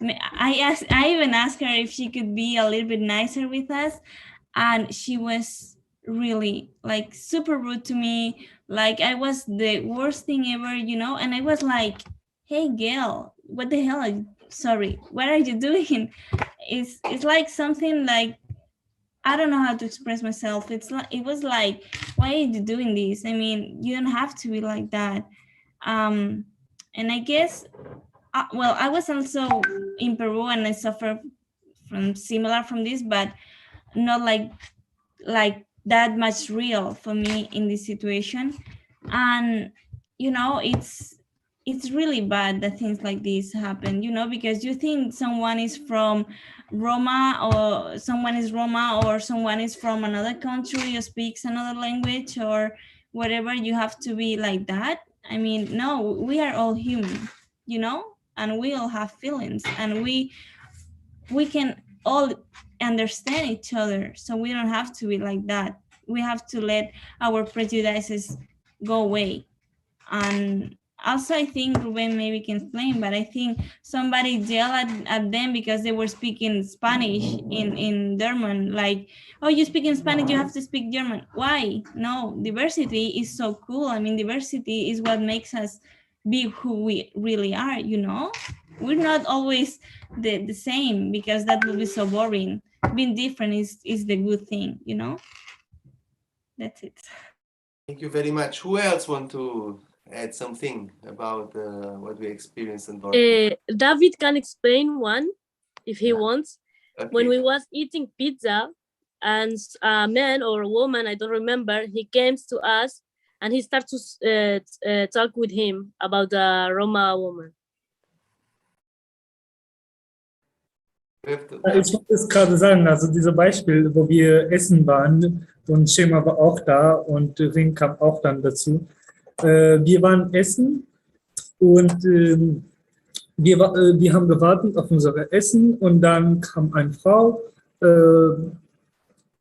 I even asked her if she could be a little bit nicer with us, and she was really like super rude to me, like I was the worst thing ever, you know. And I was like, hey girl, what the hell sorry, what are you doing? It's like something like, I don't know how to express myself. It was like, why are you doing this? I mean, you don't have to be like that. And I guess, well, I was also in Peru and I suffered from similar from this, but not like that much real for me in this situation. And you know, it's really bad that things like this happen, you know, because you think someone is from Roma, or someone is Roma, or someone is from another country or speaks another language or whatever, you have to be like that. I mean, no, we are all human, you know, and we all have feelings, and we can all understand each other, so we don't have to be like that. We have to let our prejudices go away. And also, I think Ruben maybe can explain, but I think somebody yelled at them because they were speaking Spanish in German, like, oh, you speak in Spanish, you have to speak German. Why? No, diversity is so cool. I mean, diversity is what makes us be who we really are, you know? We're not always the same, because that would be so boring. Being different is the good thing, you know? That's it. Thank you very much. Who else want to add something about what we experienced in Dortmund? David can explain one if he wants. Okay. When we was eating pizza, and a man or a woman, I don't remember, he came to us and he started to talk with him about the Roma woman. Ich wollte es gerade sagen, also dieser Beispiel, wo wir essen waren und Schema war auch da und Ring kam auch dann dazu. Wir waren essen und wir haben gewartet auf unser Essen und dann kam eine Frau,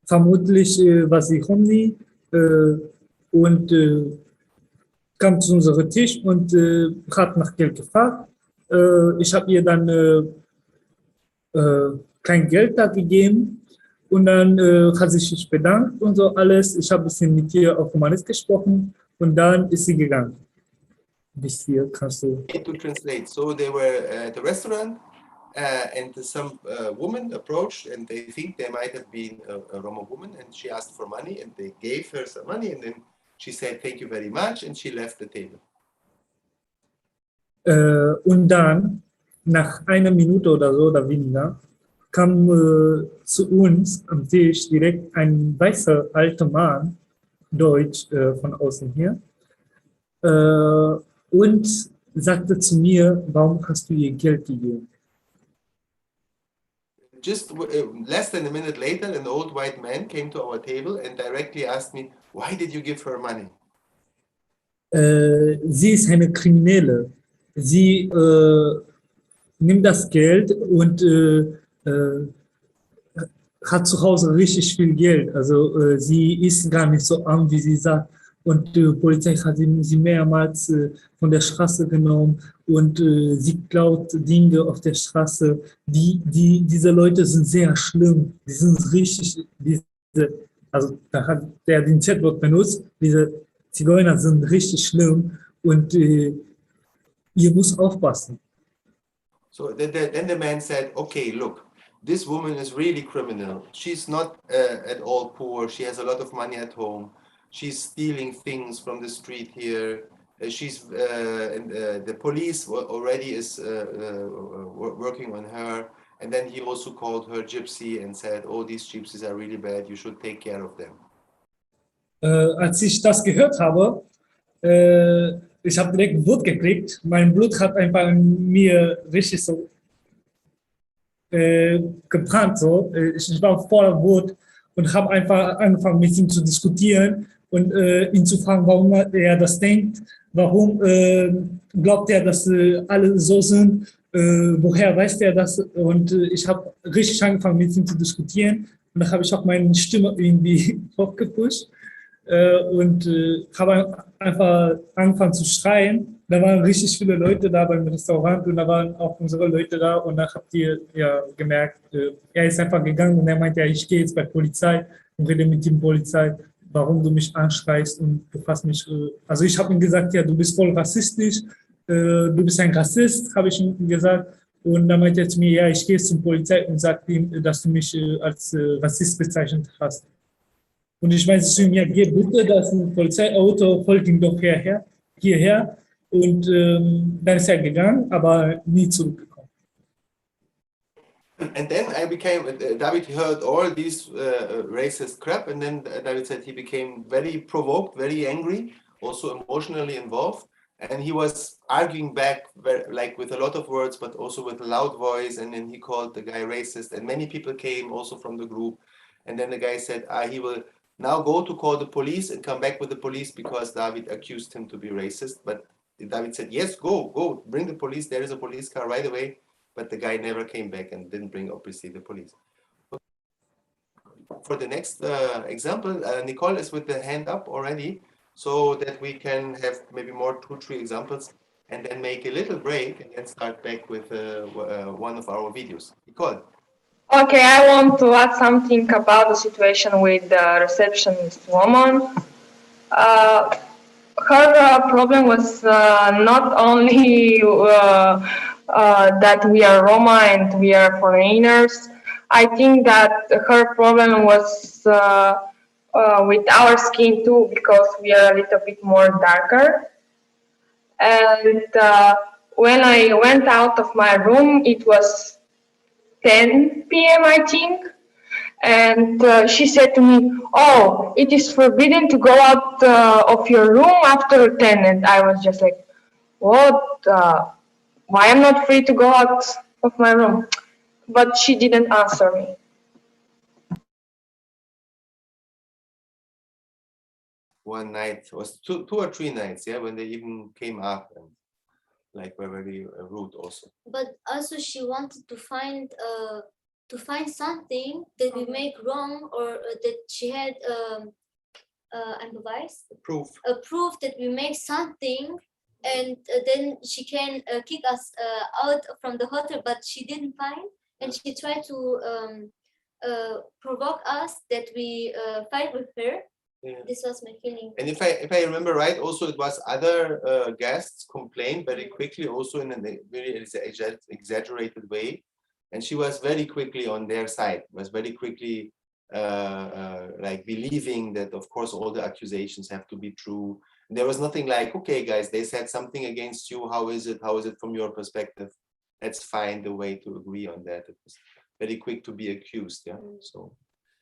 vermutlich war sie Homni, und kam zu unserem Tisch und hat nach Geld gefragt. Ich habe ihr dann kein Geld da gegeben Und dann hat sie sich bedankt und so alles. Ich habe ein bisschen mit ihr auf Romanisch gesprochen und dann ist sie gegangen. Bis hier kannst du. To translate. So they were at the restaurant and some woman approached and they think they might have been a Roma woman and she asked for money and they gave her some money and then she said thank you very much and she left the table. Und dann, nach einer Minute oder so oder weniger, kam zu uns am Tisch direkt ein weißer alter Mann, Deutsch von außen her, und sagte zu mir, warum hast du ihr Geld gegeben? Just less than a minute later, an old white man came to our table and directly asked me, why did you give her money? Sie ist eine Kriminelle. Sie nimmt das Geld und hat zu Hause richtig viel Geld. Also sie ist gar nicht so arm, wie sie sagt. Und die Polizei hat sie mehrmals von der Straße genommen und sie klaut Dinge auf der Straße. Diese Leute sind sehr schlimm. Die sind richtig, also da hat der den Chatbot benutzt, diese Zigeuner sind richtig schlimm und ihr müsst aufpassen. So then the man said, okay, look, this woman is really criminal. She's not at all poor. She has a lot of money at home. She's stealing things from the street here. The police already is working on her. And then he also called her gypsy and said, oh, these gypsies are really bad. You should take care of them. Als ich das gehört habe, ich habe direkt Wut gekriegt. Mein Blut hat einfach in mir richtig so gebrannt. So. Ich war voller Wut und habe einfach angefangen, mit ihm zu diskutieren und ihn zu fragen, warum er das denkt, warum glaubt er, dass alle so sind, woher weiß er das? Und ich habe richtig angefangen, mit ihm zu diskutieren und dann habe ich auch meine Stimme irgendwie hochgepusht. Und habe einfach angefangen zu schreien. Da waren richtig viele Leute da beim Restaurant und da waren auch unsere Leute da und dann habt ihr ja gemerkt, er ist einfach gegangen und er meinte, ja, ich gehe jetzt bei Polizei und rede mit dem Polizei, warum du mich anschreist und du fasst mich. Also ich habe ihm gesagt, ja, du bist voll rassistisch, du bist ein Rassist, habe ich ihm gesagt. Und dann meinte er zu mir, ja, ich gehe jetzt zur Polizei und sage ihm, dass du mich als Rassist bezeichnet hast. Und ich meinte zu ihm, ja, geh bitte, das ist ein Polizeiauto, folgt ihm doch hierher. Und dann ist er gegangen, aber nie zurückgekommen. And then David heard all these racist crap, and then David said he became very provoked, very angry, also emotionally involved. And he was arguing back like with a lot of words, but also with a loud voice. And then he called the guy racist. And many people came also from the group. And then the guy said, he will now go to call the police and come back with the police because David accused him to be racist. But David said, yes, go, bring the police. There is a police car right away. But the guy never came back and didn't bring, obviously, the police. For the next example, Nicole is with the hand up already, so that we can have maybe more 2-3 examples and then make a little break and then start back with one of our videos. Nicole. Okay, I want to add something about the situation with the receptionist woman. Her problem was not only that we are Roma and we are foreigners. I think that her problem was with our skin too, because we are a little bit more darker. And when I went out of my room, it was 10 p.m. I think, and she said to me, "Oh, it is forbidden to go out of your room after 10." And I was just like, "What? Why I'm not free to go out of my room?" But she didn't answer me. One night, it was two or three nights, yeah, when they even came up and like were very rude also. But also she wanted to find something that we make wrong, or that she had ein Beweis, a proof that we make something, and then she can kick us out from the hotel. But she didn't find, and she tried to provoke us that we fight with her. Yeah. This was my feeling. And if I remember right, also it was other guests complained very quickly, also in a very exaggerated way, and she was very quickly on their side. Was very quickly like believing that of course all the accusations have to be true. And there was nothing like, okay, guys, they said something against you. How is it? How is it from your perspective? Let's find a way to agree on that. It was very quick to be accused. Yeah. So.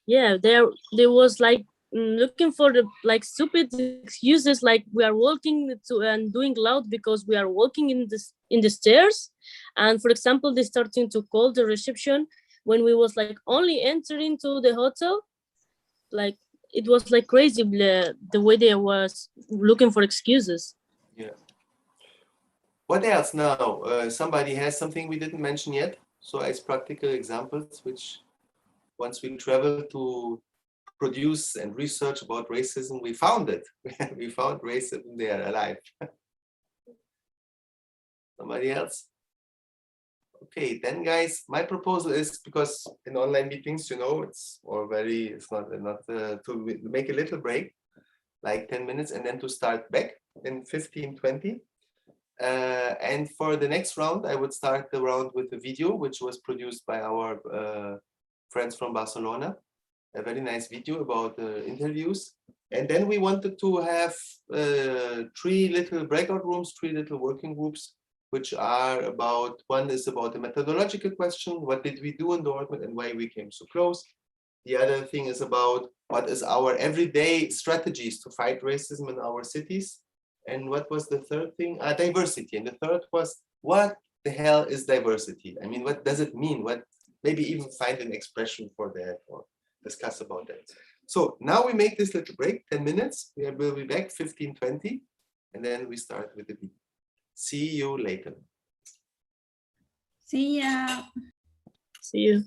Yeah, there was like looking for the like stupid excuses, like we are walking to and doing loud because we are walking in the stairs, and for example they starting to call the reception when we was like only entering to the hotel. Like it was like crazy the way they was looking for excuses. Yeah. What else now? Somebody has something we didn't mention yet. So as practical examples, which once we travel to produce and research about racism, we found it. We found racism there alive. Somebody else? Okay, then guys, my proposal is, because in online meetings, you know, it's not to make a little break, like 10 minutes, and then to start back in 15-20. And for the next round, I would start the round with a video, which was produced by our friends from Barcelona. A very nice video about interviews. And then we wanted to have 3 little breakout rooms, 3 little working groups, which are about, one is about a methodological question, what did we do in Dortmund and why we came so close? The other thing is about what is our everyday strategies to fight racism in our cities. And what was the third thing? Diversity. And the third was, what the hell is diversity? I mean, what does it mean? What, maybe even find an expression for that or discuss about that. So now we make this little break, 10 minutes. We will be back 15-20, and then we start with the video. See you later. See ya. See you.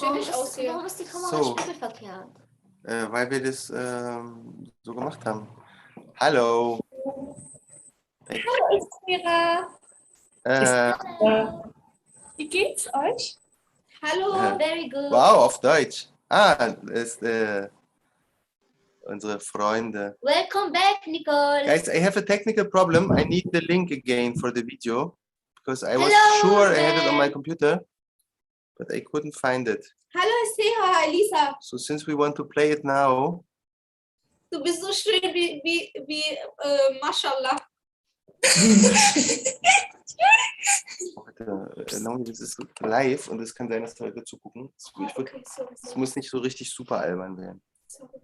Warum ist die Kamera So. spiegelverkehrt? Weil wir das so gemacht haben. Hallo. Hallo Ismira. Wie geht's euch? Hallo. Very good. Wow, auf Deutsch. Das ist unsere Freunde. Welcome back, Nicole. Guys, I have a technical problem. I need the link again for the video because I was Hello, sure I had it on my Ruben. computer, but I couldn't find it. Hallo Seha, Elisa. So since we want to play it now, Du bist so schön wie Mashallah. Naomi, das ist live und es kann sein, dass Leute zugucken. Okay, sorry. Es muss nicht so richtig super albern werden. Sorry.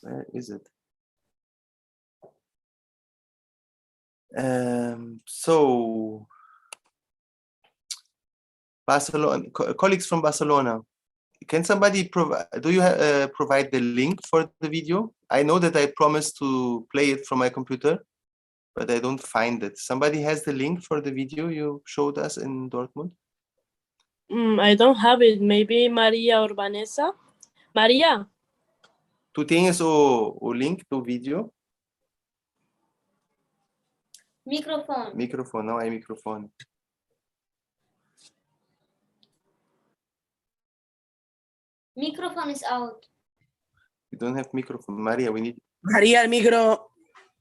Where is it? So, Barcelona, colleagues from Barcelona, can somebody provide, do you provide the link for the video? I know that I promised to play it from my computer, but I don't find it. Somebody has the link for the video you showed us in Dortmund? I don't have it. Maybe Maria or Vanessa. Maria. ¿Tú tienes o link tu video? Microphone. Microphone, no hay microphone. Microphone is out. We don't have microphone. Maria, we need... María, el micro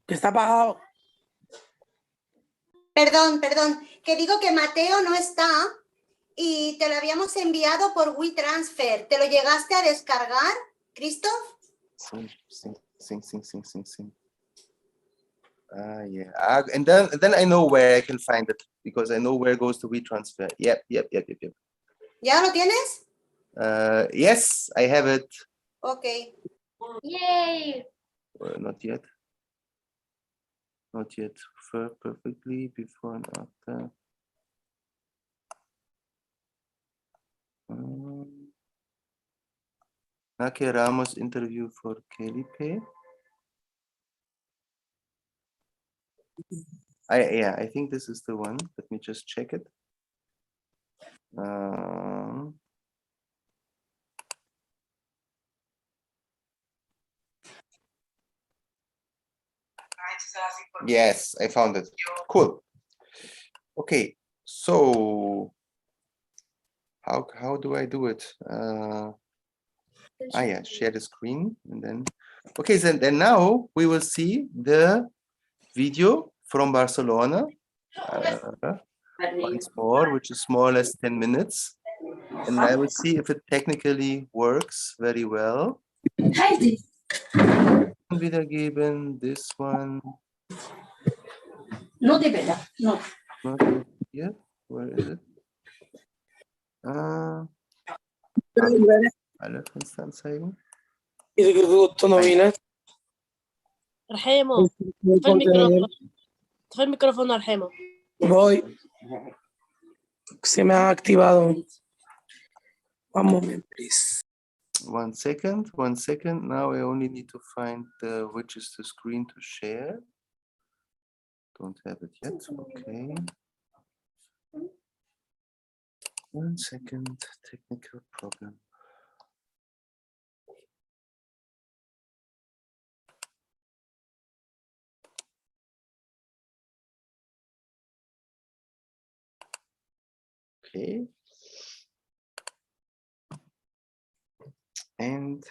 que está apagado. Perdón, que digo que Mateo no está y te lo habíamos enviado por WeTransfer. ¿Te lo llegaste a descargar, Christoph? Sing. Yeah. And then I know where I can find it because I know where goes the WeTransfer. Yep. ¿Ya lo tienes? Yes, I have it. Okay. Yay! Not yet. Perfectly before and after. Nake Ramos interview for Khelipe. I think this is the one. Let me just check it. Yes, I found it. Cool. Okay, so how do I do it? Yeah, share the screen and then. Okay, so then now we will see the video from Barcelona once more, which is more or less 10 minutes. And I will see if it technically works very well. Wiedergeben, this one. No de verdad, no. Not here. Where is it? Alle Fenster anzeigen. Arhemo. Deja el micrófono, Arhemo. Voy. Se me ha activado. One moment, please. 1 second. Now I only need to find which is the screen to share. Don't have it yet. Okay. 1 second. Technical problem. Okay. And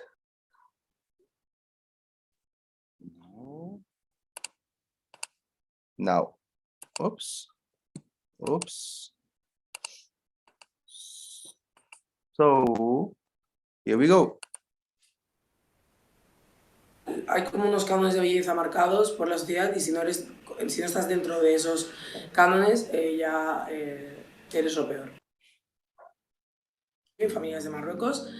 now, oops. So here we go. Hay como unos cánones de belleza marcados por la sociedad y si no estás dentro de esos cánones ya eres lo peor. Mi familia es de Marruecos.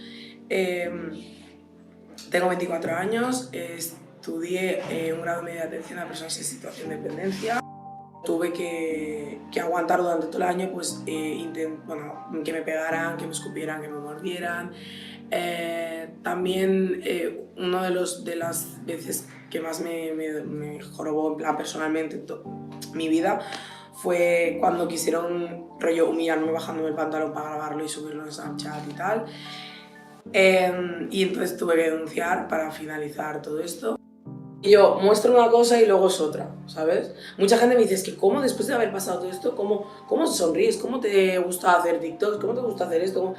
Tengo 24 años, estudié un grado medio de atención a personas en situación de dependencia. Tuve que aguantar durante todo el año pues, que me pegaran, que me escupieran, que me mordieran. También una de las veces que más me jorobó en plan personalmente mi vida fue cuando quisieron rollo humillarme bajándome el pantalón para grabarlo y subirlo en Snapchat y tal. Y entonces tuve que denunciar para finalizar todo esto. Y yo muestro una cosa y luego es otra, ¿sabes? Mucha gente me dice, es que ¿cómo después de haber pasado todo esto, cómo sonríes? ¿Cómo te gusta hacer TikToks? ¿Cómo te gusta hacer esto?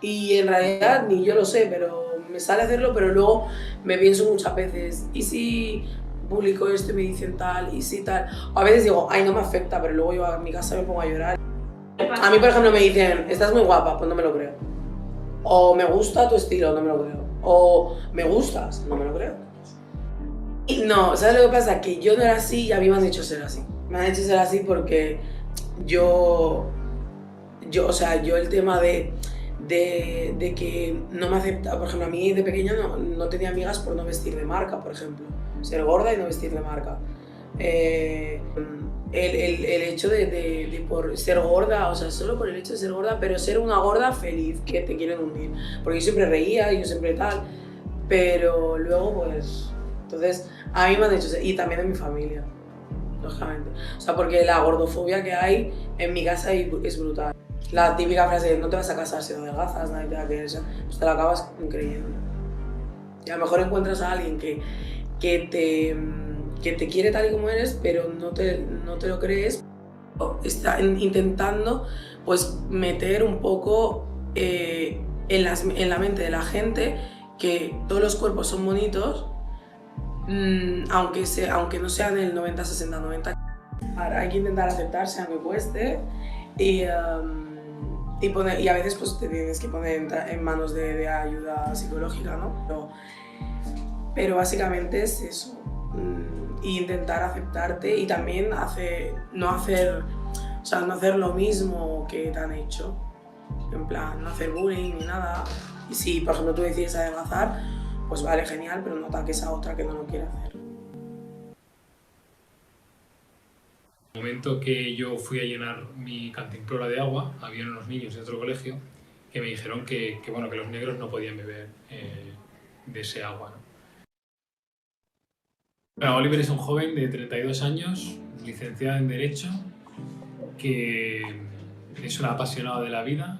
Y en realidad ni yo lo sé, pero me sale hacerlo, pero luego me pienso muchas veces, ¿y si publico esto y me dicen tal? ¿Y si tal? O a veces digo, ay, no me afecta, pero luego yo a mi casa me pongo a llorar. A mí, por ejemplo, me dicen, estás muy guapa, pues no me lo creo. O me gusta tu estilo, no me lo creo. O me gustas, no me lo creo. Y no, ¿sabes lo que pasa? Que yo no era así y a mí me han hecho ser así. Me han hecho ser así porque yo el tema de que no me acepta, por ejemplo, a mí de pequeña no tenía amigas por no vestir de marca, por ejemplo. Ser gorda y no vestir de marca. El hecho de por ser gorda, o sea, solo por el hecho de ser gorda, pero ser una gorda feliz, que te quieren hundir. Porque yo siempre reía, yo siempre tal, pero luego pues... Entonces, a mí me han hecho... Y también en mi familia, lógicamente. O sea, porque la gordofobia que hay en mi casa es brutal. La típica frase de no te vas a casar si no adelgazas, nadie te va a querer, pues te la acabas creyendo. Y a lo mejor encuentras a alguien que te quiere tal y como eres, pero no te lo crees. Está intentando pues meter un poco en la mente de la gente que todos los cuerpos son bonitos, aunque no sean el 90, 60, 90. Hay que intentar aceptarse aunque cueste y a veces pues te tienes que poner en manos de ayuda psicológica, ¿no? Pero básicamente es eso, intentar aceptarte y también no hacer lo mismo que te han hecho, en plan no hacer bullying ni nada. Y si por ejemplo tú decides adelgazar, pues vale, genial, pero no ataques a otra que no lo quiere hacer. En el momento que yo fui a llenar mi cantimplora de agua, había unos niños de otro colegio que me dijeron que los negros no podían beber de ese agua, ¿no? Bueno, Oliver es un joven de 32 años, licenciado en Derecho, que es un apasionado de la vida,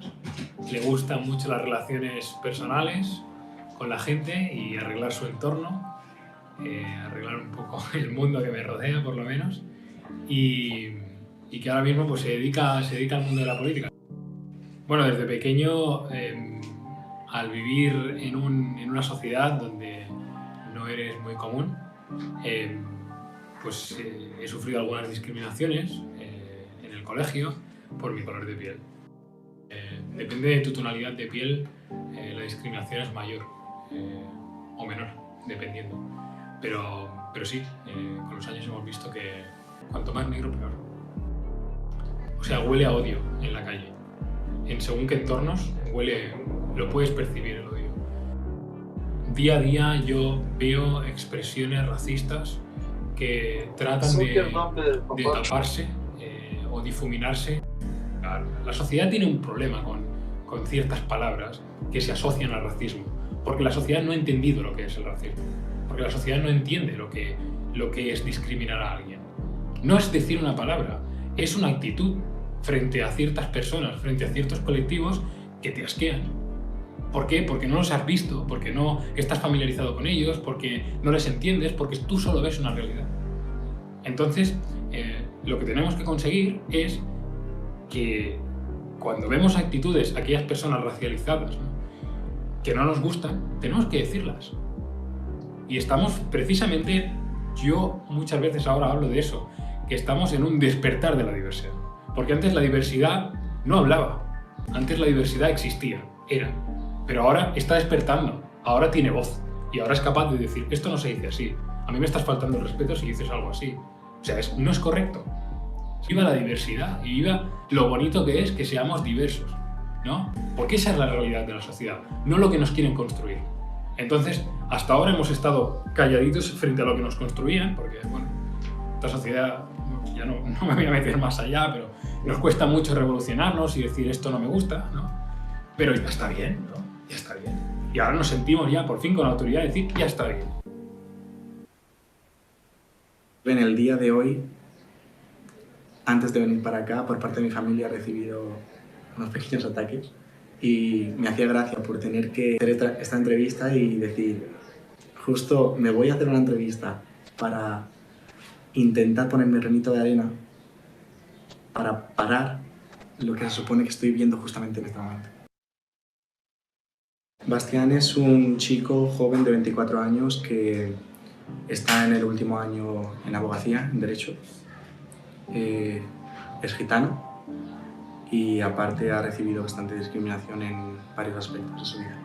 le gustan mucho las relaciones personales con la gente y arreglar su entorno, arreglar un poco el mundo que me rodea, por lo menos, y que ahora mismo pues, se dedica al mundo de la política. Bueno, desde pequeño, al vivir en una sociedad donde no eres muy común, pues he sufrido algunas discriminaciones en el colegio por mi color de piel. Depende de tu tonalidad de piel, la discriminación es mayor o menor, dependiendo. Pero sí, con los años hemos visto que cuanto más negro, peor. O sea, huele a odio en la calle. En según qué entornos lo puedes percibir el odio. Día a día yo veo expresiones racistas que tratan de taparse o difuminarse. La sociedad tiene un problema con ciertas palabras que se asocian al racismo, porque la sociedad no ha entendido lo que es el racismo, porque la sociedad no entiende lo que es discriminar a alguien. No es decir una palabra, es una actitud frente a ciertas personas, frente a ciertos colectivos que te asquean. ¿Por qué? Porque no los has visto, porque no estás familiarizado con ellos, porque no les entiendes, porque tú solo ves una realidad. Entonces, lo que tenemos que conseguir es que cuando vemos actitudes, aquellas personas racializadas, ¿no?, que no nos gustan, tenemos que decirlas. Y estamos precisamente, yo muchas veces ahora hablo de eso, que estamos en un despertar de la diversidad. Porque antes la diversidad no hablaba, antes la diversidad existía, era. Pero ahora está despertando, ahora tiene voz y ahora es capaz de decir, esto no se dice así, a mí me estás faltando el respeto si dices algo así. O sea, no es correcto. Viva la diversidad y viva lo bonito que es que seamos diversos, ¿no? Porque esa es la realidad de la sociedad, no lo que nos quieren construir. Entonces, hasta ahora hemos estado calladitos frente a lo que nos construían, porque, bueno, esta sociedad, ya no me voy a meter más allá, pero nos cuesta mucho revolucionarnos y decir esto no me gusta, ¿no? Pero ya está bien, ¿no? Ya está bien. Y ahora nos sentimos ya por fin con la autoridad de decir, ya está bien. En el día de hoy, antes de venir para acá, por parte de mi familia he recibido unos pequeños ataques y me hacía gracia por tener que hacer esta entrevista y decir, justo me voy a hacer una entrevista para intentar ponerme el granito de arena para parar lo que se supone que estoy viendo justamente en este momento. Bastián es un chico joven de 24 años que está en el último año en abogacía, en Derecho. Es gitano y aparte ha recibido bastante discriminación en varios aspectos de su vida.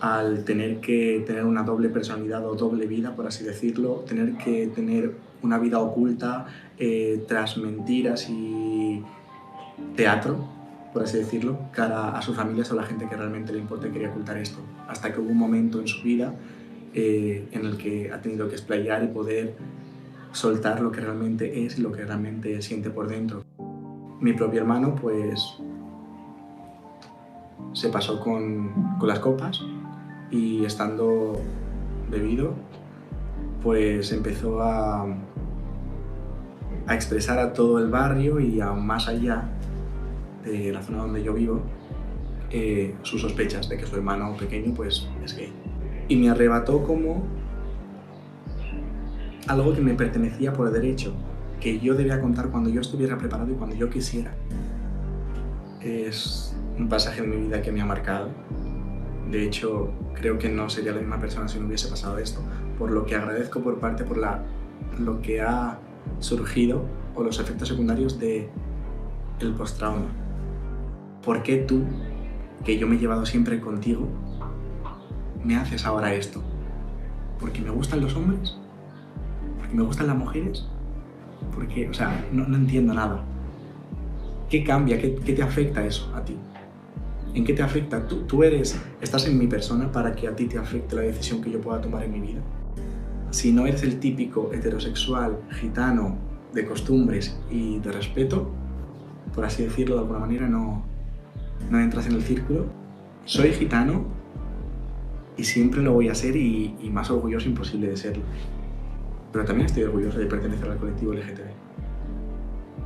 Al tener que tener una doble personalidad o doble vida, por así decirlo, tener que tener una vida oculta tras mentiras y teatro, por así decirlo, cara a sus familias o a la gente que realmente le importa y quería ocultar esto. Hasta que hubo un momento en su vida en el que ha tenido que explayar y poder soltar lo que realmente es y lo que realmente siente por dentro. Mi propio hermano, pues, se pasó con las copas y estando bebido, pues empezó a expresar a todo el barrio y aún más allá de la zona donde yo vivo, sus sospechas de que su hermano pequeño pues es gay. Y me arrebató como algo que me pertenecía por derecho, que yo debía contar cuando yo estuviera preparado y cuando yo quisiera. Es un pasaje de mi vida que me ha marcado. De hecho, creo que no sería la misma persona si no hubiese pasado esto, por lo que agradezco por parte por lo que ha surgido o los efectos secundarios del postrauma. ¿Por qué tú, que yo me he llevado siempre contigo, me haces ahora esto? ¿Porque me gustan los hombres? ¿Porque me gustan las mujeres? Porque, o sea, no entiendo nada. ¿Qué cambia? ¿Qué te afecta eso a ti? ¿En qué te afecta? Tú estás en mi persona para que a ti te afecte la decisión que yo pueda tomar en mi vida. Si no eres el típico heterosexual, gitano, de costumbres y de respeto, por así decirlo de alguna manera, no entras en el círculo. Soy gitano y siempre lo voy a ser y más orgulloso imposible de serlo. Pero también estoy orgulloso de pertenecer al colectivo LGTB.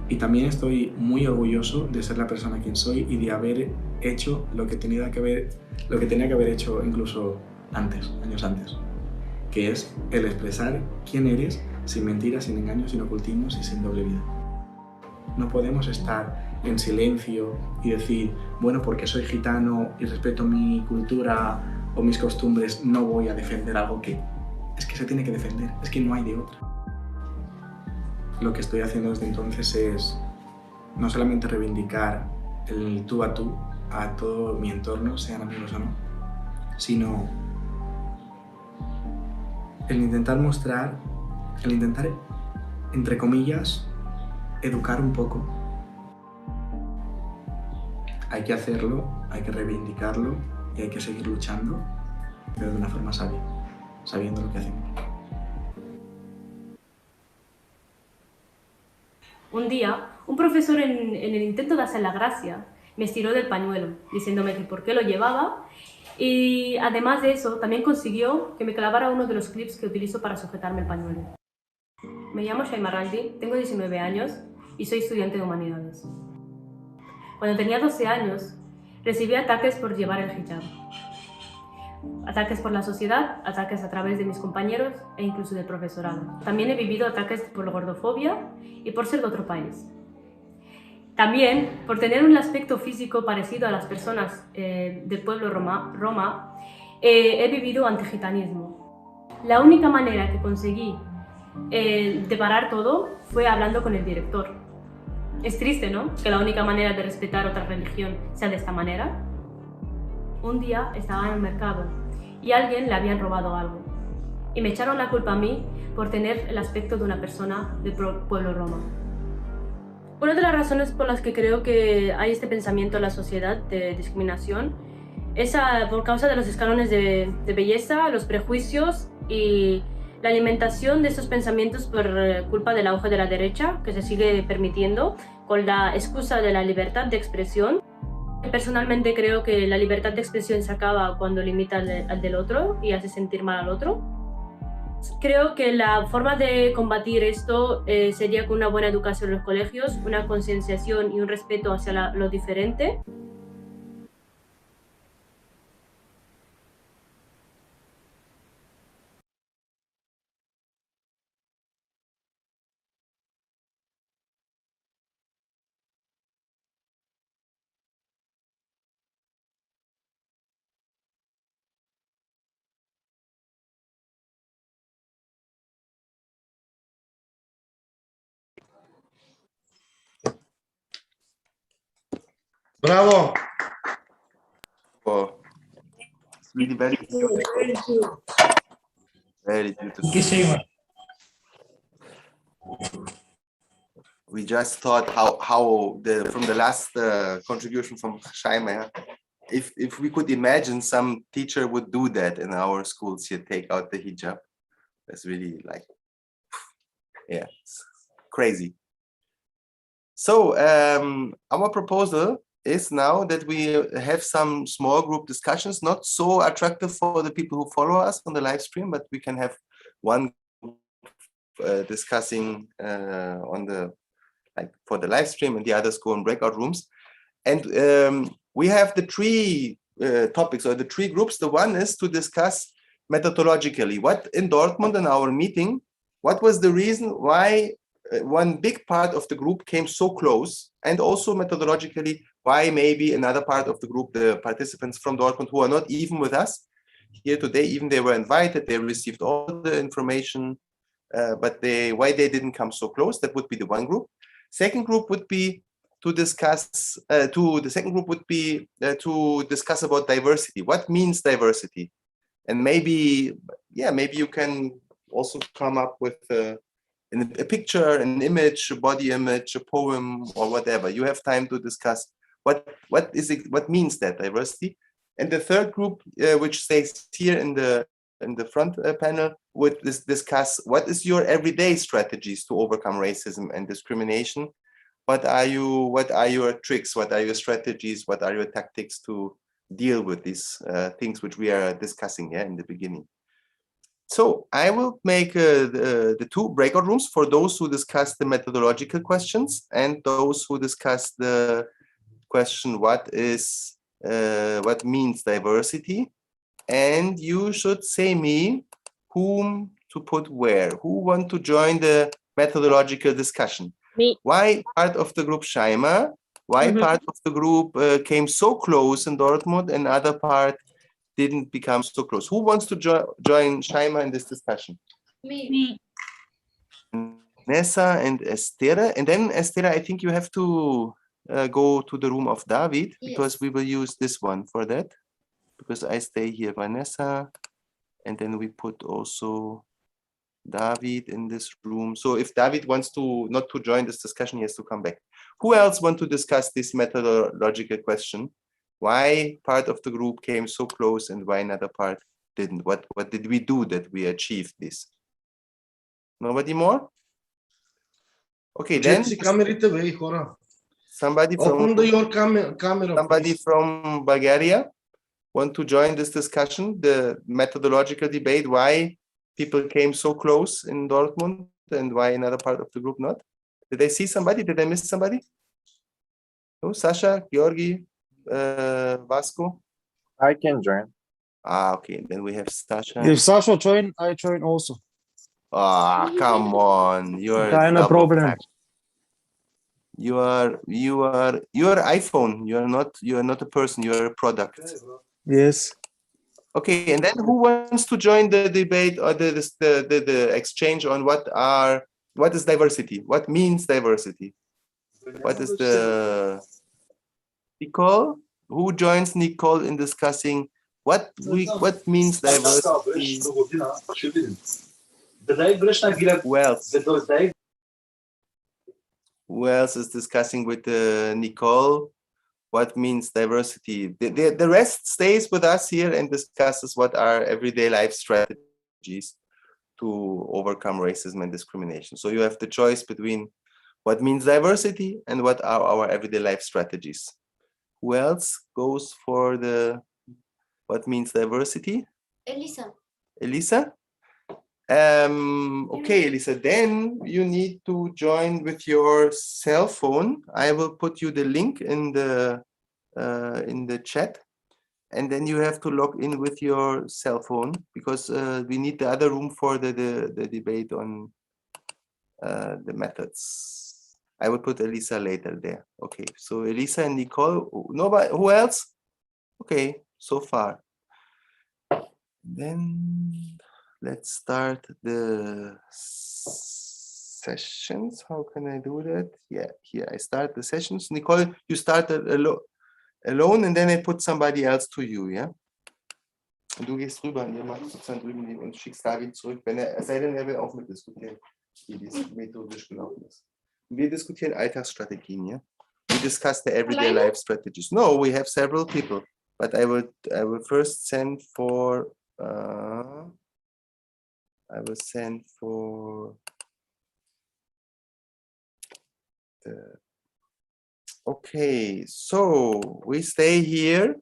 Y también estoy muy orgulloso de ser la persona quien soy y de haber hecho lo que tenía que haber hecho incluso antes, años antes, que es el expresar quién eres sin mentiras, sin engaños, sin ocultismos y sin doble vida. No podemos estar en silencio y decir, bueno, porque soy gitano y respeto mi cultura o mis costumbres, no voy a defender algo que es que se tiene que defender, es que no hay de otra. Lo que estoy haciendo desde entonces es no solamente reivindicar el tú a tú a todo mi entorno, sean amigos o no, sino el intentar mostrar, entre comillas, educar un poco. Hay que hacerlo, hay que reivindicarlo y hay que seguir luchando, pero de una forma sabia, sabiendo lo que hacemos. Un día, un profesor en el intento de hacer la gracia me estiró del pañuelo, diciéndome que por qué lo llevaba y además de eso también consiguió que me clavara uno de los clips que utilizo para sujetarme el pañuelo. Me llamo Shaima Raldi, tengo 19 años y soy estudiante de Humanidades. Cuando tenía 12 años, recibí ataques por llevar el hijab. Ataques por la sociedad, ataques a través de mis compañeros e incluso del profesorado. También he vivido ataques por la gordofobia y por ser de otro país. También por tener un aspecto físico parecido a las personas del pueblo roma, he vivido antigitanismo. La única manera que conseguí de parar todo fue hablando con el director. Es triste, ¿no? Que la única manera de respetar otra religión sea de esta manera. Un día estaba en el mercado y a alguien le habían robado algo. Y me echaron la culpa a mí por tener el aspecto de una persona del pueblo roma. Una de las razones por las que creo que hay este pensamiento en la sociedad de discriminación es por causa de los escalones de belleza, los prejuicios y la alimentación de estos pensamientos por culpa del auge de la derecha, que se sigue permitiendo con la excusa de la libertad de expresión. Personalmente creo que la libertad de expresión se acaba cuando limita al del otro y hace sentir mal al otro. Creo que la forma de combatir esto sería con una buena educación en los colegios, una concienciación y un respeto hacia lo diferente. Bravo. Oh, it's really very beautiful. Very beautiful. We just thought how from the last contribution from Shaima, if we could imagine some teacher would do that in our schools here, take out the hijab. That's really like, yeah, it's crazy. So our proposal is now that we have some small group discussions, not so attractive for the people who follow us on the live stream, but we can have one discussing on the for the live stream, and the others go in breakout rooms. And we have the three topics or the three groups. The one is to discuss methodologically what in Dortmund in our meeting, what was the reason why one big part of the group came so close, and also methodologically why maybe another part of the group, the participants from Dortmund who are not even with us here today, even they were invited, they received all the information, but why they didn't come so close. That would be the one group. Second group would be to discuss to discuss about diversity. What means diversity? And maybe, yeah, maybe you can also come up with a picture, an image, a body image, a poem, or whatever. You have time to discuss what means that diversity. And the third group, which stays here in the front panel, would discuss what is your everyday strategies to overcome racism and discrimination. What are your tricks? What are your strategies? What are your tactics to deal with these things which we are discussing here in the beginning? So I will make the two breakout rooms for those who discuss the methodological questions and those who discuss the question what means diversity. And you should say me whom to put where. Who want to join the methodological discussion? Me. Why part of the group Shaima? Why part of the group came so close in Dortmund and other part didn't become so close? Who wants to join Shaima in this discussion? Me. Nessa and Esther. And then Esther, I think you have to go to the room of David, because we will use this one for that. Because I stay here, Vanessa, and then we put also David in this room. So if David wants to not to join this discussion, he has to come back. Who else want to discuss this methodological question? Why part of the group came so close and why another part didn't? What did we do that we achieved this? Nobody more? Okay, then somebody from from Bulgaria want to join this discussion, the methodological debate, why people came so close in Dortmund and why another part of the group not? Did I see somebody? Did I miss somebody? No, Sasha, Georgi, Vasco? I can join. Ah, okay, then we have Sasha. If Sasha join, I join also. Ah, come on, you're Kind of problem. You are iPhone. You are not a person. You are a product. Yes. Okay, and then who wants to join the debate or the exchange on what is diversity? What means diversity? What is the Nicole? Who joins Nicole in discussing what means diversity? Who else is discussing with Nicole? What means diversity? The rest stays with us here and discusses what are everyday life strategies to overcome racism and discrimination. So you have the choice between what means diversity and what are our everyday life strategies. Who else goes for the what means diversity? Elisa. Elisa? Okay, Elisa, then you need to join with your cell phone. I will put you the link in the chat, and then you have to log in with your cell phone because we need the other room for the debate on the methods. I will put Elisa later there. Okay, so Elisa and Nicole. Nobody, who else? Okay, so far. Then let's start the sessions. How can I do that? Yeah, here I start the sessions. Nicole, you start alone and then I put somebody else to you, ja? Und du gehst rüber und ihr macht sozusagen drüben und schickst David zurück, wenn es sei denn, er will auch mitdiskutieren, wie dies methodisch gelaufen ist. Und wir diskutieren Alltagsstrategien, ja? We discuss the everyday life strategies. No, we have several people, but I will first send for okay, so we stay here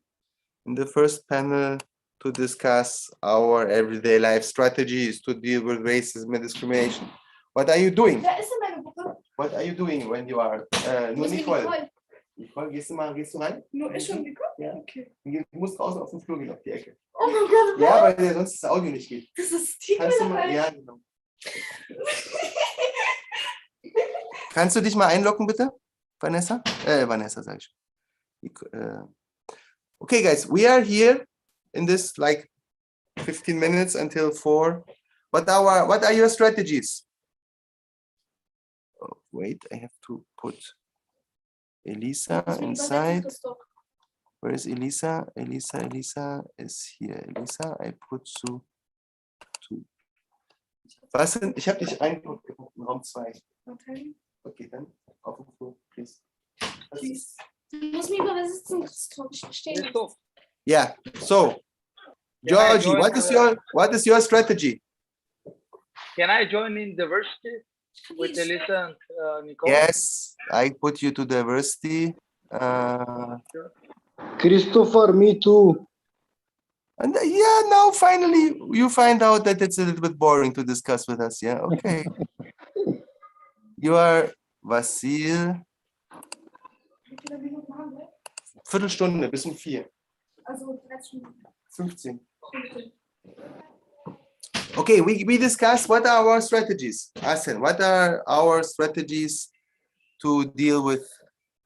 in the first panel to discuss our everyday life strategies to deal with racism and discrimination. What are you doing? What are you doing when you are nur Nicole? Nicole, gehst du rein? Nur ich und Nicole? Ja. Okay. Du musst draußen auf den Flur gehen, auf die Ecke. Oh mein Gott, was? Ja, weil sonst das Audio nicht geht. Das ist die Kannst du mal, ja, genau. Kannst du dich mal einloggen, bitte, Vanessa? Vanessa, sag ich. Okay, guys, we are here in this like 15 minutes until 4. What are your strategies? Oh, wait, I have to put Elisa inside. Where is Elisa? Elisa is here. Elisa, I put to. Was sind? Ich habe dich eingeguckt in Raum 2. Okay. Okay, dann auf dem Flur, please. Please. Du musst mich übersetzen, Christoph. Ich verstehe nicht. Yeah. So, Georgie, what is your strategy? Can I join in diversity with Elisa and Nicole? Yes, I put you to diversity. Christopher, me too. And yeah, now finally you find out that it's a little bit boring to discuss with us. Yeah, okay. You are Vasil. Viertelstunde bis um 4. Also 15. Okay, we discussed what are our strategies. Asen, what are our strategies to deal with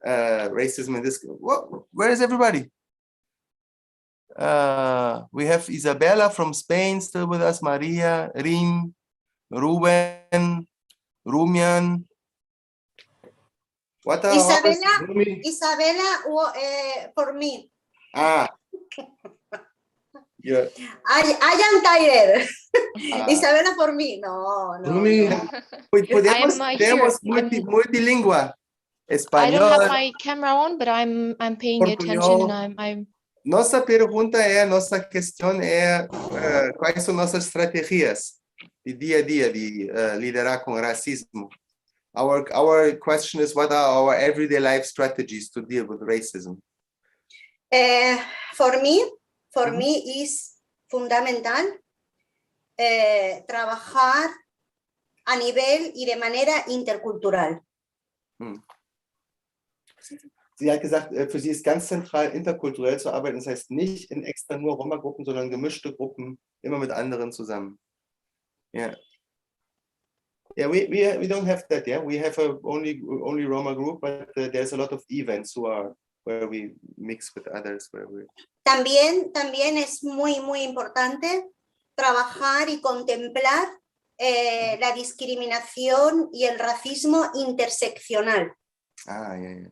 racism and discrimination? Where is everybody? We have Isabella from Spain still with us, Maria, Rim, Ruben, Rumian. What are Isabella for me. Ah. Yeah. I am tired. Isabella for me. No. Podemos multilingua. I don't have Español. my camera on, but I'm paying attention and I'm Nossa pergunta nossa questão quais são nossas estratégias de dia a dia de liderar com racismo. Our question is, what are our everyday life strategies to deal with racism? For me is fundamental trabajar a nivel y de manera intercultural. Sie hat gesagt, für sie ist ganz zentral, interkulturell zu arbeiten. Das heißt nicht in extra nur Roma-Gruppen, sondern gemischte Gruppen, immer mit anderen zusammen. Yeah. Yeah, we don't have that. Yeah, we have only Roma group, but there's a lot of events where we mix with others. También es muy importante trabajar y contemplar la discriminación y el racismo interseccional. Ah, yeah.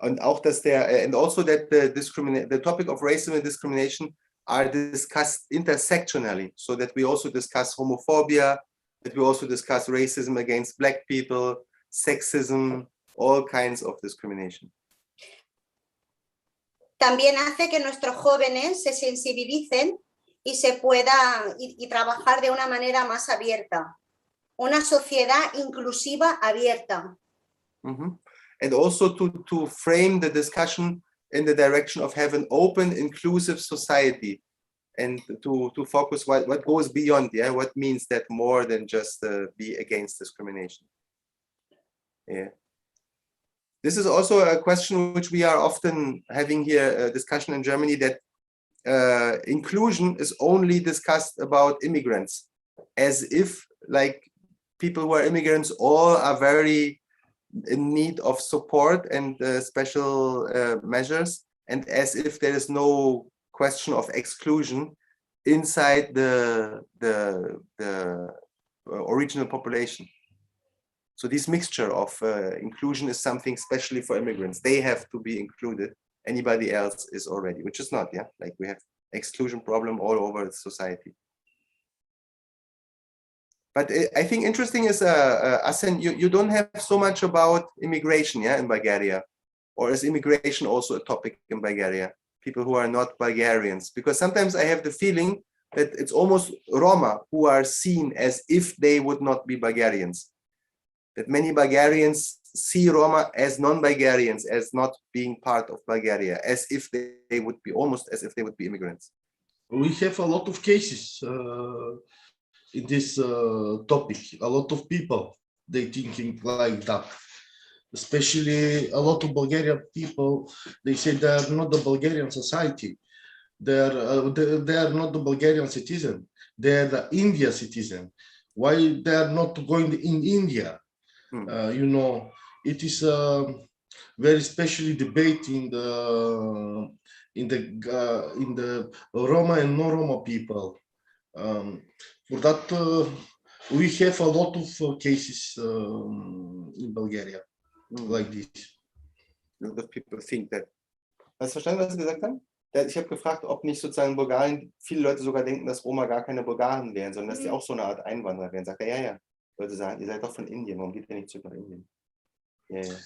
And auch, and also that the topic of racism and discrimination are discussed intersectionally, so that we also discuss homophobia, that we also discuss racism against Black people, sexism, all kinds of discrimination. También hace que nuestros jóvenes se sensibilicen y se pueda y trabajar de una manera más abierta. Una sociedad inclusiva abierta. Mm-hmm. And also to frame the discussion in the direction of have an open, inclusive society, and to focus what goes beyond, yeah, what means that more than just be against discrimination. Yeah. This is also a question which we are often having here, a discussion in Germany, that inclusion is only discussed about immigrants, as if like people who are immigrants all are very in need of support and special measures, and as if there is no question of exclusion inside the original population. So this mixture of inclusion is something especially for immigrants. They have to be included. Anybody else is already, which is not, yeah? Like we have exclusion problem all over society. But I think interesting is, Asen, you don't have so much about immigration, yeah, in Bulgaria. Or is immigration also a topic in Bulgaria? People who are not Bulgarians? Because sometimes I have the feeling that it's almost Roma who are seen as if they would not be Bulgarians. That many Bulgarians see Roma as non-Bulgarians, as not being part of Bulgaria, as if they would be, almost as if they would be immigrants. We have a lot of cases in this topic. A lot of people, they thinking like that. Especially a lot of Bulgarian people, they say they are not the Bulgarian society. They are not the Bulgarian citizen. They are the India citizen. Why they are not going in India? You know, it is very specially debate in the Roma and non-Roma people. For that, we have a lot of cases in Bulgaria like this. A lot of people think that. Hast du verstanden, was Sie gesagt haben? Ich habe gefragt, ob nicht sozusagen in Bulgarien viele Leute sogar denken, dass Roma gar keine Bulgaren wären, sondern dass die auch so eine Art Einwanderer wären. Sagt er, ja, ja. Leute sagen, ihr seid doch von Indien, warum geht ihr nicht zurück nach Indien? Yeah.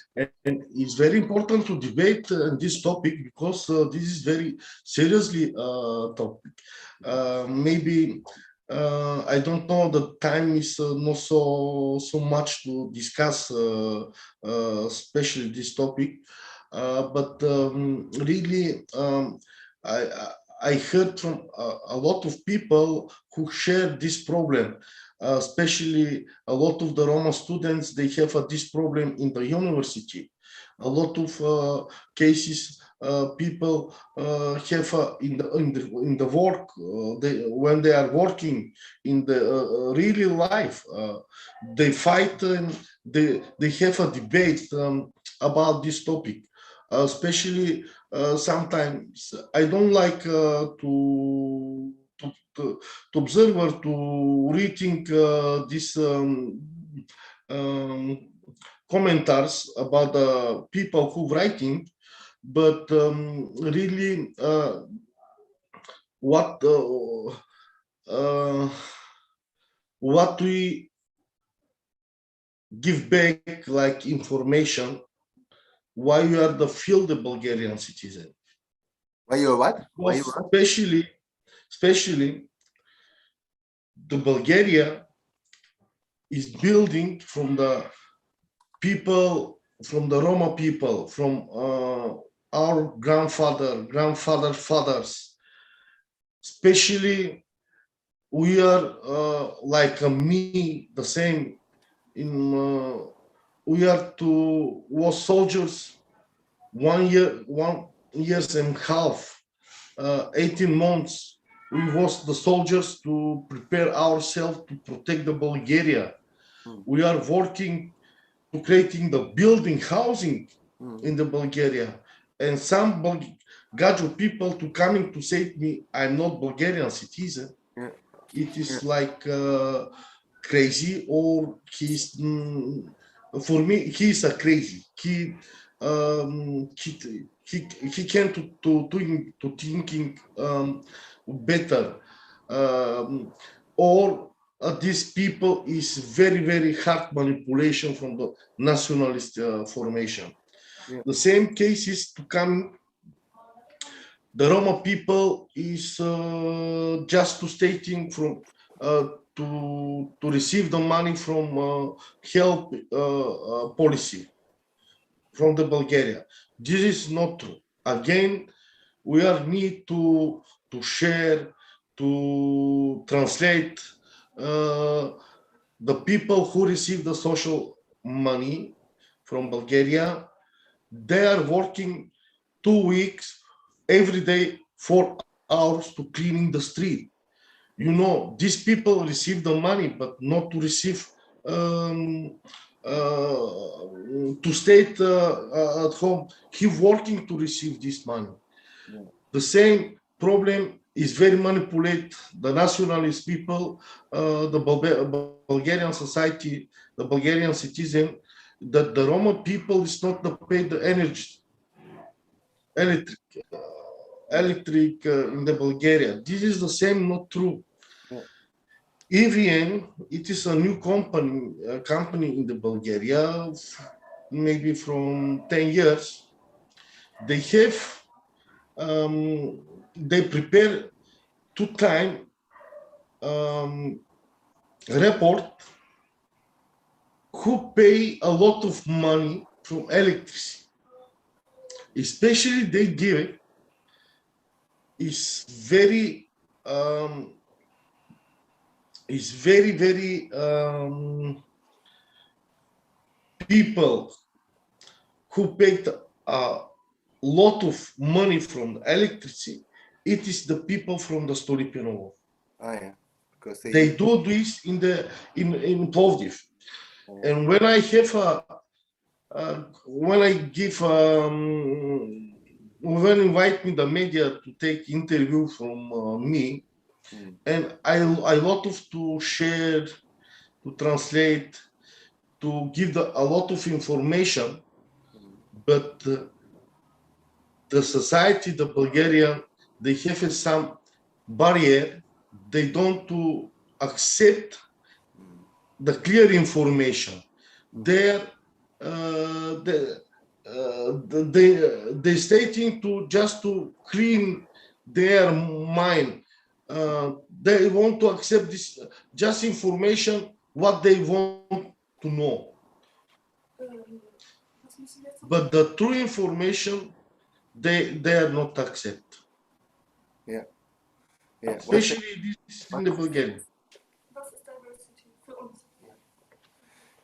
And it's very important to debate this topic because this is very seriously topic. Maybe I don't know, the time is not so much to discuss, especially this topic. But really, I heard from a lot of people who share this problem. Especially a lot of the Roma students, they have this problem in the university. A lot of cases, people have in the work, when they are working in the really life, they fight and they have a debate about this topic. Especially sometimes I don't like to observe or to reading these commentaries about the people who writing, but really what we give back like information, why you are the field Bulgarian citizen. Why you are what? Why you are? Especially the Bulgaria is building from the people, from the Roma people, from our grandfathers. Especially we are like me, the same. We are was soldiers 1 year, 1 years and a half, 18 months. We was the soldiers to prepare ourselves to protect the Bulgaria. We are working to creating the building housing in the Bulgaria. And some Gajo people to coming to say to me, I'm not Bulgarian citizen. It is like crazy, or he's, for me, he's a crazy. He came to thinking better, or these people is very hard manipulation from the nationalist formation. The same cases to come. The Roma people is just to stating from to receive the money from help policy from the Bulgaria. This is not true. again, we are need to share, to translate the people who receive the social money from Bulgaria. They are working 2 weeks every day, 4 hours to cleaning the street. You know, these people receive the money, but not to receive to stay at home. He working to receive this money. Yeah. The same problem is very manipulate the nationalist people, the Bulgarian society, the Bulgarian citizen, that the Roma people is not the pay the electric in the Bulgaria. This is the same, not true. Yeah. EVN, it is a new company in the Bulgaria, maybe from 10 years. They have, they prepare 2 time report who pay a lot of money from electricity. Especially they give it is very people who paid a lot of money from electricity. It is the people from the Stolipinovo. Oh yeah, because They do this in Plovdiv. And when I have when I give when invite me the media to take interview from me, and I lot of to share, to translate, to give a lot of information, but the society, the Bulgarian, they have some barrier. They don't to accept the clear information. They're they stating to just to clean their mind. They want to accept this just information what they want to know. But the true information they are not accept. Yeah. Yeah. Especially this in the Bulgarian.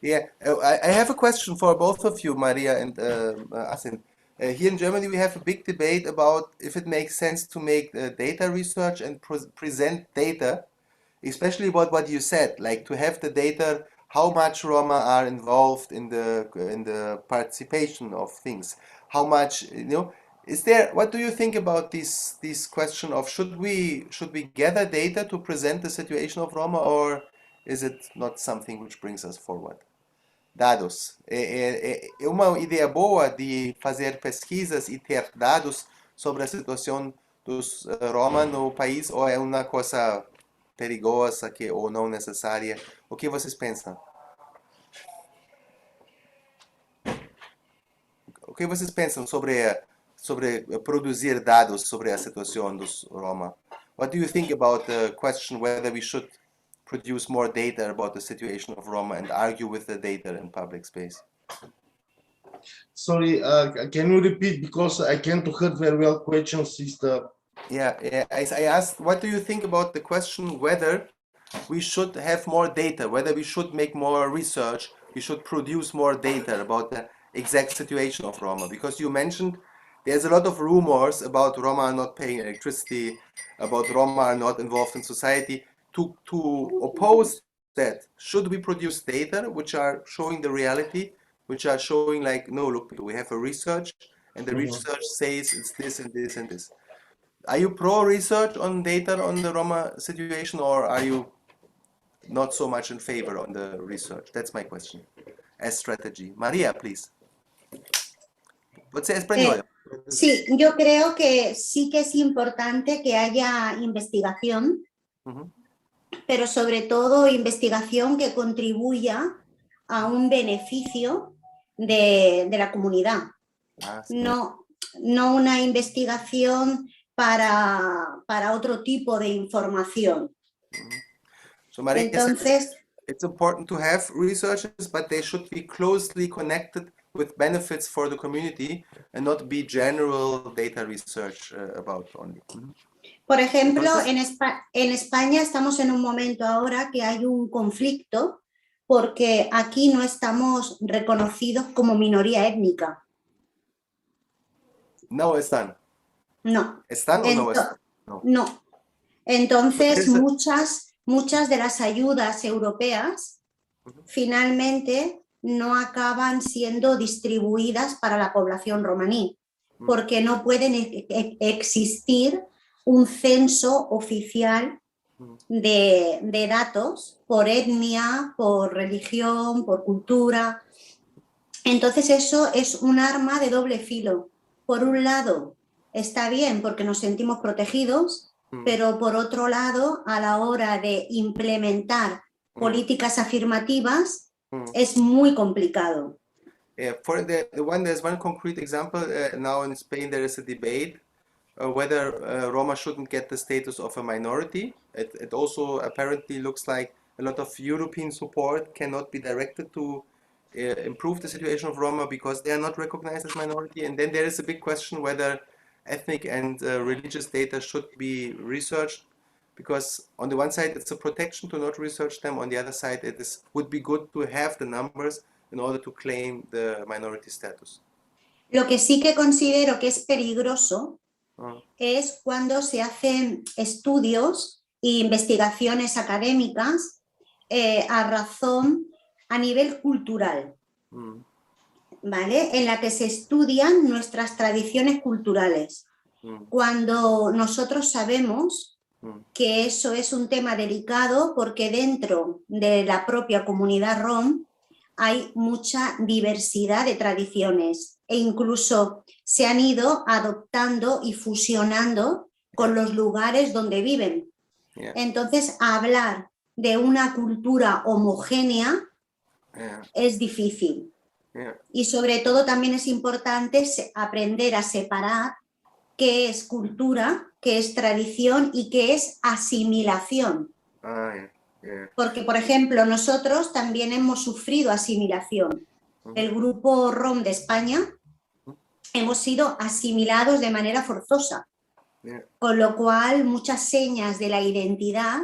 Yeah, I have a question for both of you, Maria and Asin. Here in Germany, we have a big debate about if it makes sense to make data research and present data, especially about what you said, like to have the data, how much Roma are involved in the participation of things, how much, you know, is there, what do you think about this question of should we gather data to present the situation of Roma, or is it not something which brings us forward? Dados. É uma ideia boa de fazer pesquisas e ter dados sobre a situação dos Roma no país, ou é uma coisa perigosa ou não necessária? O que vocês pensam? O que vocês pensam sobre produzir dados sobre a situação dos Roma? What do you think about the question whether we should produce more data about the situation of Roma and argue with the data in public space? Sorry, can you repeat, because I can't hear very well question, sister. Yeah, I asked, what do you think about the question whether we should have more data, whether we should make more research, we should produce more data about the exact situation of Roma? Because you mentioned there's a lot of rumors about Roma not paying electricity, about Roma not involved in society. To oppose that, should we produce data which are showing the reality, which are showing like, no, look, we have a research and the research says it's this and this and this. Are you pro research on data on the Roma situation, or are you not so much in favor on the research? That's my question as strategy. Maria, please. What's español? Sí, yo creo que sí que es importante que haya investigación, pero sobre todo investigación que contribuya a un beneficio de la comunidad. No una investigación para otro tipo de información. So Maria, Entonces, it's important to have researchers, but they should be closely connected with benefits for the community and not be general data research about only. Por ejemplo, Entonces, en España estamos en un momento ahora que hay un conflicto porque aquí no estamos reconocidos como minoría étnica. no están. No. ¿Están o no están? No. No. Entonces, Pues, muchas de las ayudas europeas finalmente no acaban siendo distribuidas para la población romaní, porque no pueden existir un censo oficial de datos por etnia, por religión, por cultura. Entonces eso es un arma de doble filo. Por un lado, está bien porque nos sentimos protegidos, pero por otro lado, a la hora de implementar políticas afirmativas, es muy complicado. For there's one concrete example. Now in Spain there is a debate whether Roma shouldn't get the status of a minority. It also apparently looks like a lot of European support cannot be directed to improve the situation of Roma because they are not recognized as minority. And then there is a big question whether ethnic and religious data should be researched, because on the one side it's a protection to not research them, on the other side would be good to have the numbers in order to claim the minority status. Lo que sí que considero que es peligroso es cuando se hacen estudios e investigaciones académicas a nivel cultural, ¿vale? En la que se estudian nuestras tradiciones culturales. Cuando nosotros sabemos que eso es un tema delicado porque dentro de la propia comunidad rom hay mucha diversidad de tradiciones e incluso se han ido adoptando y fusionando con los lugares donde viven. Entonces, hablar de una cultura homogénea es difícil. Y sobre todo también es importante aprender a separar qué es cultura, qué es tradición y qué es asimilación. Porque, por ejemplo, nosotros también hemos sufrido asimilación. El grupo rom de España hemos sido asimilados de manera forzosa, con lo cual muchas señas de la identidad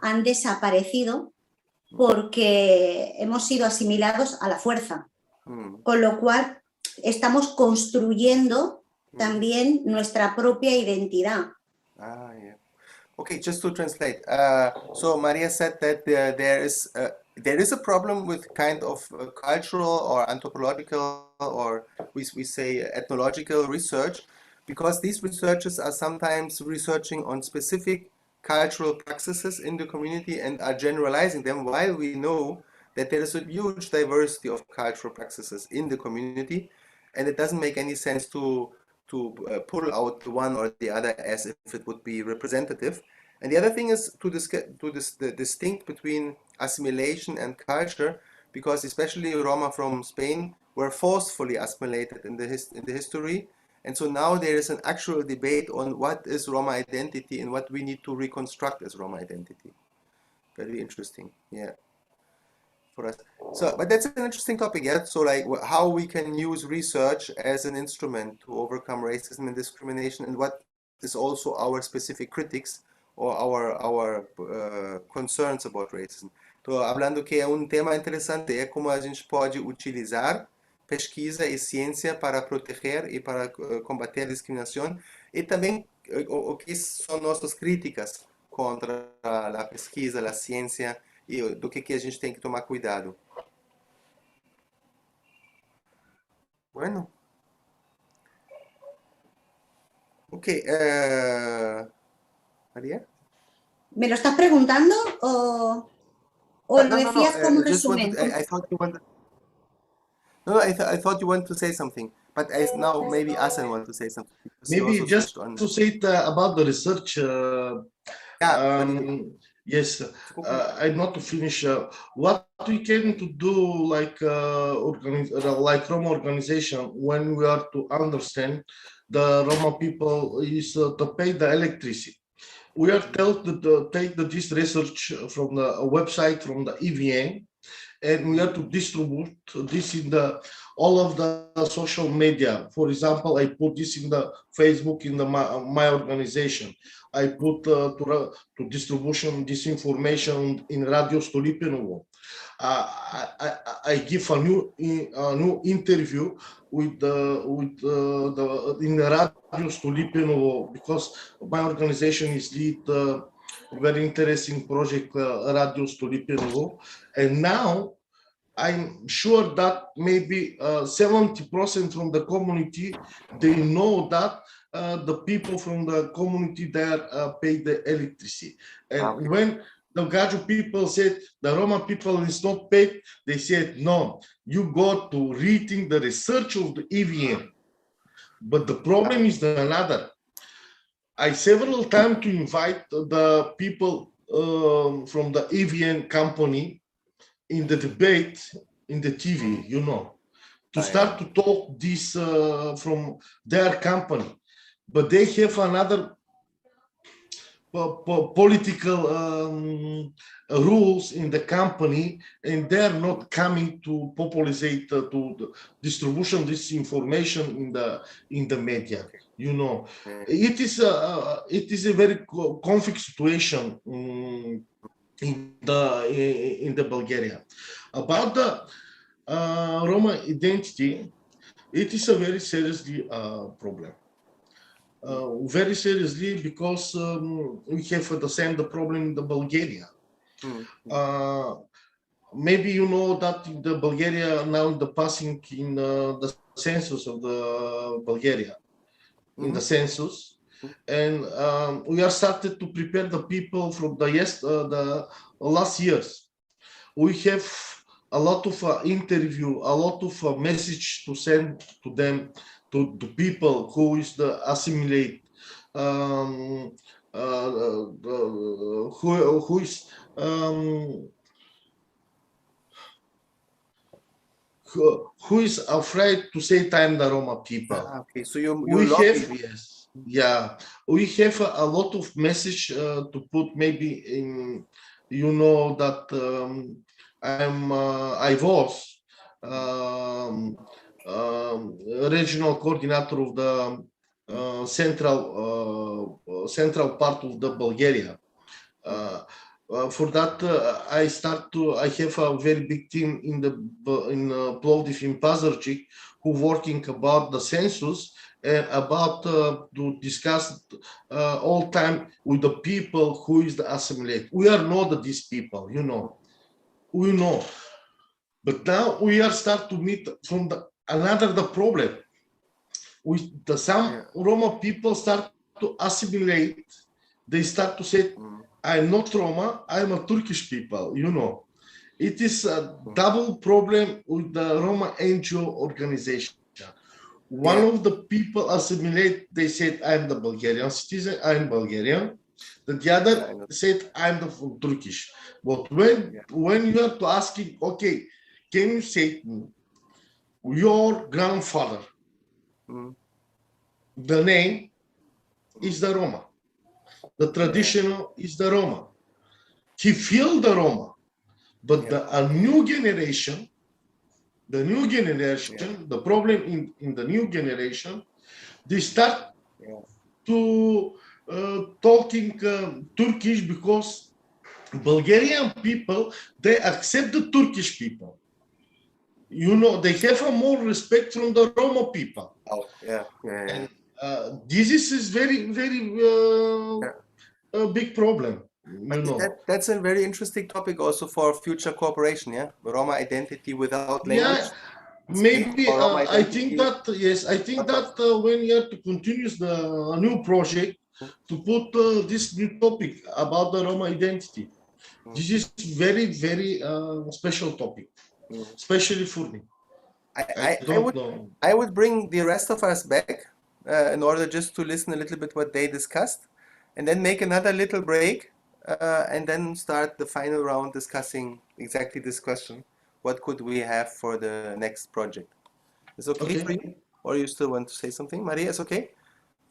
han desaparecido porque hemos sido asimilados a la fuerza, con lo cual estamos construyendo también nuestra propia identidad. Okay, just to translate. So Maria said that there is a problem with kind of cultural or anthropological, or we say ethnological research, because these researchers are sometimes researching on specific cultural practices in the community and are generalizing them, while we know that there is a huge diversity of cultural practices in the community, and it doesn't make any sense to pull out the one or the other as if it would be representative. And the other thing is to distinct between assimilation and culture, because especially Roma from Spain were forcefully assimilated in the history, and so now there is an actual debate on what is Roma identity and what we need to reconstruct as Roma identity. Very interesting, yeah, for us. So, but that's an interesting topic, yeah. So, like, how we can use research as an instrument to overcome racism and discrimination, and what is also our specific critics or our concerns about racism. Estou falando que é um tema interessante, é como a gente pode utilizar pesquisa e ciência para proteger e para combater a discriminação, e também o que são nossas críticas contra a pesquisa, a ciência, e do que a gente tem que tomar cuidado. Bueno. Ok. María? ¿Me lo estás preguntando o lo decías como un resumen? I thought you wanted to say something, but now maybe Asen wants to say something. Maybe just to say about the research. Yes, I'm not to finish. What we can to do, like Roma organization, when we are to understand the Roma people, is to pay the electricity. We are told to take this research from the website from the EVN, and we have to distribute this in the all of the social media. For example, I put this in the Facebook in the my organization. I put to distribution this information in Radio Stolipinovo. I give a new interview with the in the Radio Stolipinovo, because my organization is lead very interesting project Radio Stolipinovo, and now I'm sure that maybe 70% from the community, they know that the people from the community there pay the electricity. And when the Gajo people said the Roma people is not paid, they said, no, you got to reading the research of the EVN. But the problem is another. I several times to invite the people from the EVN company in the debate in the TV, you know, to start to talk this from their company, but they have another political rules in the company, and they're not coming to populate to distribution this information in the media. You know, it is a very conflict situation in the Bulgaria. About the Roma identity, it is a very seriously problem. Very seriously, because we have the same problem in the Bulgaria. Maybe you know that in the Bulgaria now the passing in the census of the Bulgaria, in the census, and we are started to prepare the people from the last years. We have a lot of interview, a lot of message to send to them, to people who is the assimilate, who is who is afraid to say time the Roma people. Okay, so you we lobby. have, yes, yeah, we have a lot of message to put maybe in, you know, that I was regional coordinator of the central part of the Bulgaria. For that, I have a very big team in Plovdiv, in Pazarchik, who working about the census and about to discuss all time with the people who is the assimilate. We are not these people, you know. We know, but now we are start to meet from the problem. With some Roma people start to assimilate. They start to say, I'm not Roma, I'm a Turkish people, you know. It is a double problem with the Roma NGO organization. One of the people assimilate, they said, I'm the Bulgarian citizen, I'm Bulgarian. The other said, I'm from Turkish. But when you are to asking, okay, can you say your grandfather, the name is the Roma. The traditional is the Roma. He feel the Roma, but a new generation, the problem in the new generation, they start to talking Turkish because Bulgarian people, they accept the Turkish people. You know, they have a more respect from the Roma people. Oh, yeah. And, this is very, very a big problem. You know. That's a very interesting topic also for future cooperation. Yeah, Roma identity without language. Yeah, maybe I think that yes, I think that when you have to continue the new project to put this new topic about the Roma identity, this is very, very special topic, especially for me. I would bring the rest of us back in order just to listen a little bit what they discussed, and then make another little break, and then start the final round discussing exactly this question: what could we have for the next project? Is it okay for you? Or you still want to say something? Maria, is okay?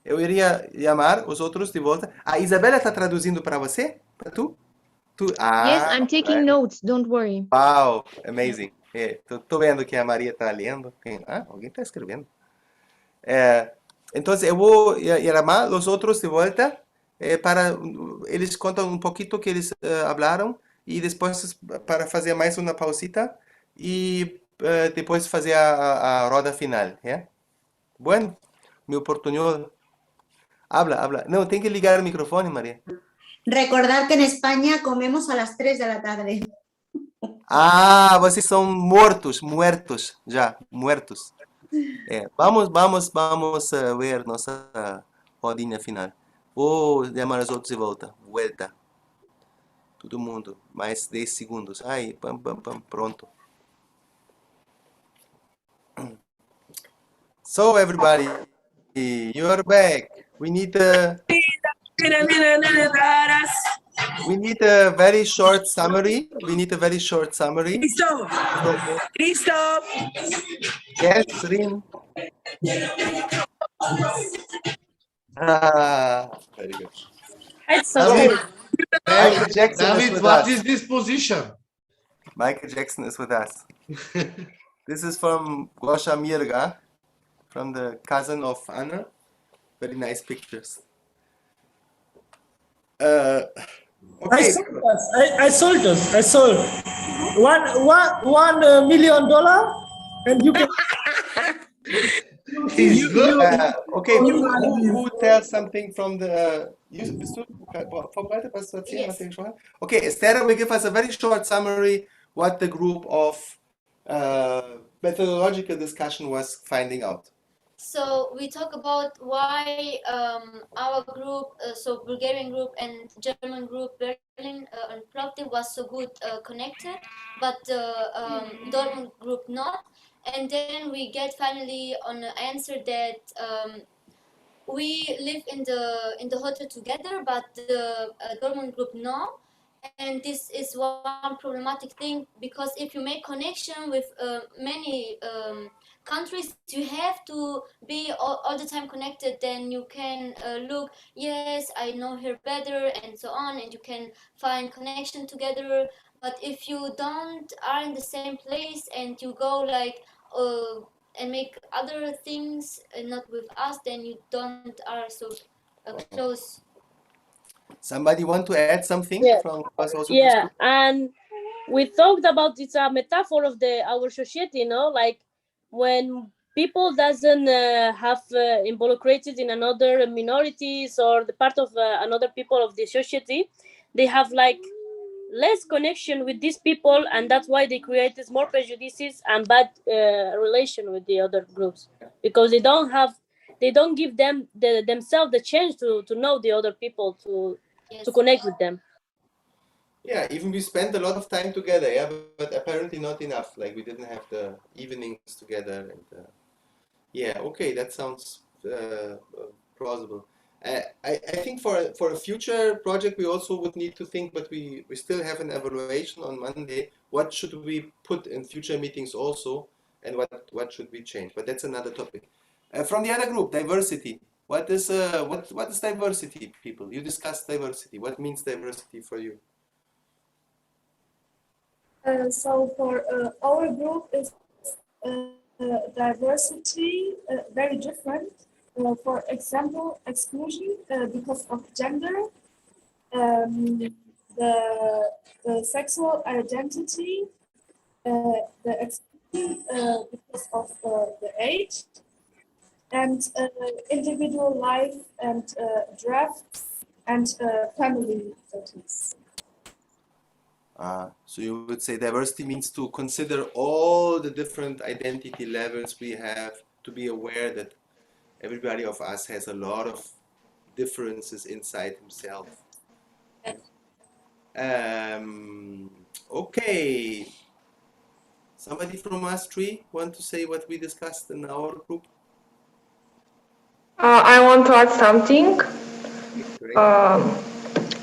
Eu iria chamar os outros de volta. A Isabela está traduzindo para você? Para tu? Yes, I'm taking notes. Don't worry. Wow, amazing. Tô vendo que a Maria está lendo. Alguém está escrevendo. Entonces, eu vou chamar os outros de volta para eles contam um pouquinho que eles falaram e depois para fazer mais uma pausita e depois fazer a roda final. Bueno, mi oportunidad. Habla. No, tem que ligar o microfone, Maria. Recordar que en España comemos a las 3 de la tarde. Vocês são muertos já, muertos. Vamos ver nossa rodinha final. Vou chamar os outros de volta. Vuelta. Todo mundo. Mais 10 segundos. Pam, pronto. So, everybody, you are back. We need a very short summary. Listo. Yes, Rin. Very good. Michael Jackson is David, with what us. is this position? Michael Jackson is with us. This is from Gosha Mirga, from the cousin of Anna. Very nice pictures. Okay. I sold us. I sold $1 million, and you can. He's good. Okay, who tells something from the... Okay, Esther will give us a very short summary what the group of methodological discussion was finding out. So we talk about why our group, so Bulgarian group and German group, Berlin and Plovdiv was so good connected, but Dortmund group not. And then we get finally on the answer that we live in the hotel together, but the Dortmund group no. And this is one problematic thing, because if you make connection with many countries, you have to be all the time connected. Then you can look, yes, I know her better, and so on, and you can find connection together. But if you don't are in the same place and you go like and make other things not with us, then you don't are so close. Somebody want to add something? Yeah, and we talked about it's a metaphor of our society, like when people doesn't have involucrated in another minorities or the part of another people of the society, they have like less connection with these people, and that's why they create more prejudices and bad relation with the other groups, because they don't give them themselves the chance to know the other people, to connect with them. Yeah, even we spent a lot of time together, but apparently not enough. Like we didn't have the evenings together, and yeah, okay, that sounds plausible. I think for a future project we also would need to think, but we still have an evaluation on Monday. What should we put in future meetings also, and what should we change? But that's another topic. From the other group, diversity. What is diversity, people? You discussed diversity. What means diversity for you? So for our group is diversity very different. For example, exclusion because of gender, the sexual identity, the exclusion because of the age, and individual life and drafts and family duties. So you would say diversity means to consider all the different identity levels we have, to be aware that everybody of us has a lot of differences inside himself. Okay. Somebody from us three want to say what we discussed in our group? I want to add something.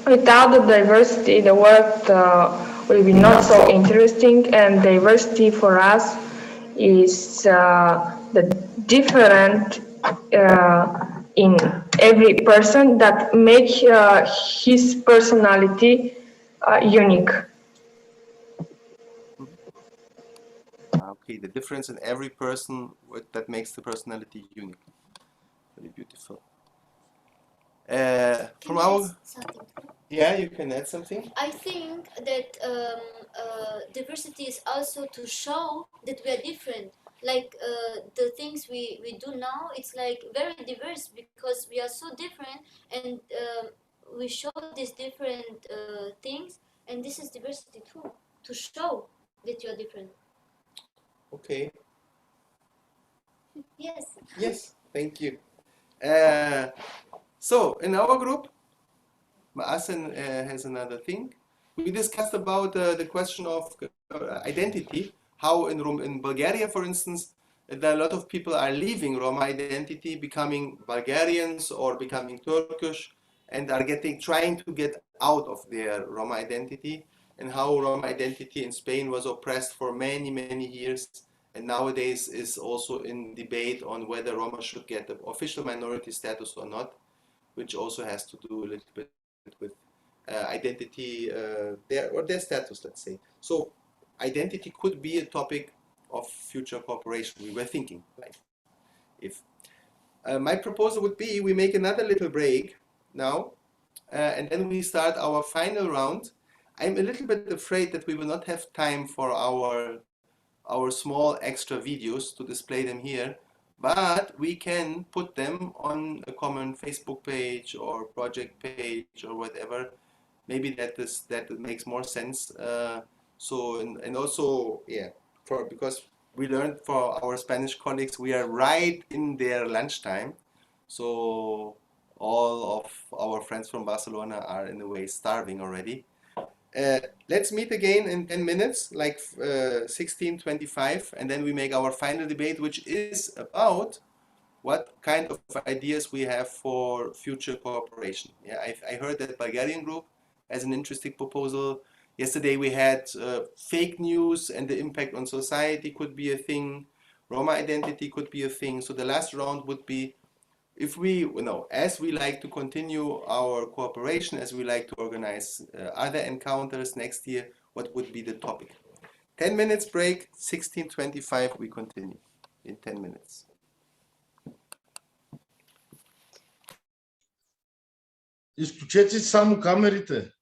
Without the diversity, the work will be not so interesting, and diversity for us is the different in every person that make his personality unique. okay, the difference in every person that makes the personality unique. Very beautiful. From our, yeah, you can add something. I think that diversity is also to show that we are different. Like the things we do now, it's like very diverse because we are so different, and we show these different things, and this is diversity too, to show that you are different. Okay. Yes. Yes, thank you. So in our group, Maasen has another thing. We discussed about the question of identity, how in Bulgaria, for instance, that a lot of people are leaving Roma identity, becoming Bulgarians or becoming Turkish, and are trying to get out of their Roma identity, and how Roma identity in Spain was oppressed for many, many years, and nowadays is also in debate on whether Roma should get the official minority status or not, which also has to do a little bit with identity, their status, let's say. So identity could be a topic of future cooperation. We were thinking, like, if my proposal would be we make another little break now, and then we start our final round. I'm a little bit afraid that we will not have time for our small extra videos to display them here, but we can put them on a common Facebook page or project page or whatever. Maybe that makes more sense. So and also, yeah, because we learned for our Spanish colleagues, we are right in their lunchtime, so all of our friends from Barcelona are in a way starving already. Let's meet again in 10 minutes, like 16:25, and then we make our final debate, which is about what kind of ideas we have for future cooperation. Yeah, I heard that Bulgarian group has an interesting proposal. Yesterday we had fake news and the impact on society could be a thing. Roma identity could be a thing. So the last round would be, if we, as we like to continue our cooperation, as we like to organize other encounters next year, what would be the topic? 10 minutes break, 16:25, we continue in 10 minutes. Изключете само камерите.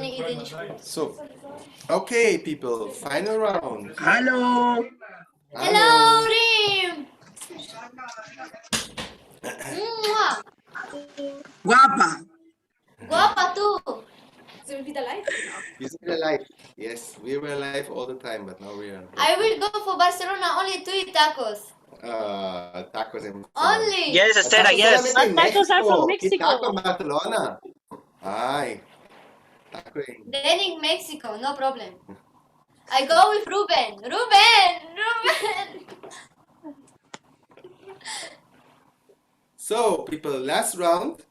idee nicht gut. So, okay, people, final round. Hello. Hello, Rim. Mua. Guapa. Guapa tú. Sind wir wieder live? You still alive? Yes, we were alive all the time, but now we are. I will go for Barcelona only to eat tacos. Tacos en Only. Yes, Estela, Tacos yes. solamente en Tacos are from México. ¿Qué Mexico. taco en Barcelona? Ay, taco en... Then in Mexico, no problem. I go with Ruben. Ruben. So, people, last round.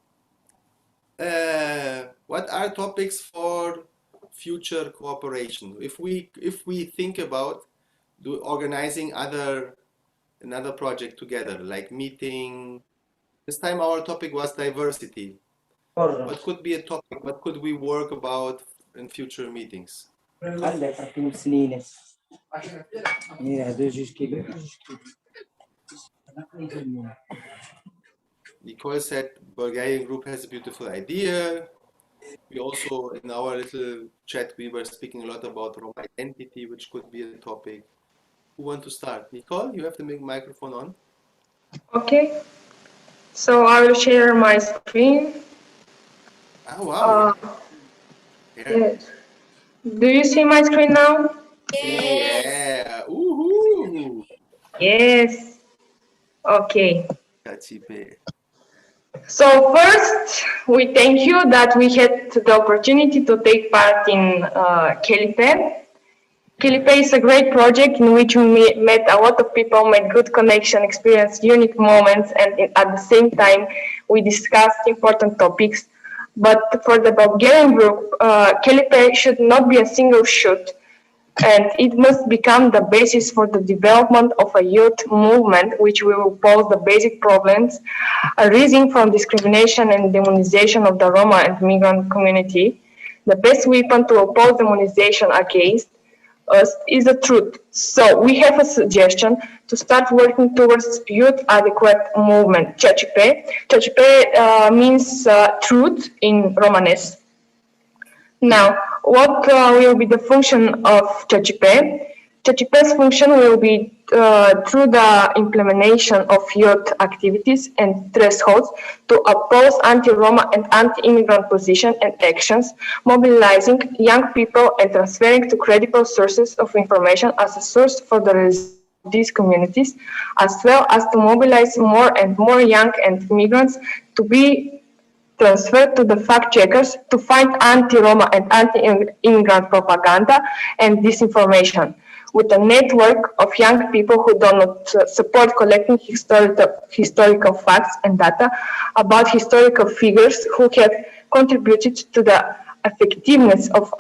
What are topics for future cooperation? If we think about organizing another project together, like meeting. This time our topic was diversity. What could be a topic? What could we work about in future meetings? Nicole said Bulgarian group has a beautiful idea. We also, in our little chat, we were speaking a lot about Roma identity, which could be a topic. Who want to start? Nicole, you have the microphone on. Okay. So I will share my screen. Oh, wow. Yes. Do you see my screen now? Yeah. Woohoo. Yes. Okay. Khelipe. So first, we thank you that we had the opportunity to take part in Khelipe. Khelipe is a great project in which we met a lot of people, made good connection, experienced unique moments, and at the same time, we discussed important topics. But for the Bulgarian group, Khelipe should not be a single shoot, and it must become the basis for the development of a youth movement which will pose the basic problems arising from discrimination and demonization of the Roma and migrant community. The best weapon to oppose demonization against us is the truth. So we have a suggestion to start working towards youth adequate movement, Khelipe. Khelipe means truth in Romanes. Now, what will be the function of Khelipe? Khelipe's function will be through the implementation of youth activities and thresholds to oppose anti-Roma and anti-immigrant positions and actions, mobilizing young people and transferring to credible sources of information as a source for the these communities, as well as to mobilize more and more young and immigrants to be transferred to the fact checkers to find anti-Roma and anti-immigrant propaganda and disinformation, with a network of young people who do not support collecting historical facts and data about historical figures who have contributed to the effectiveness of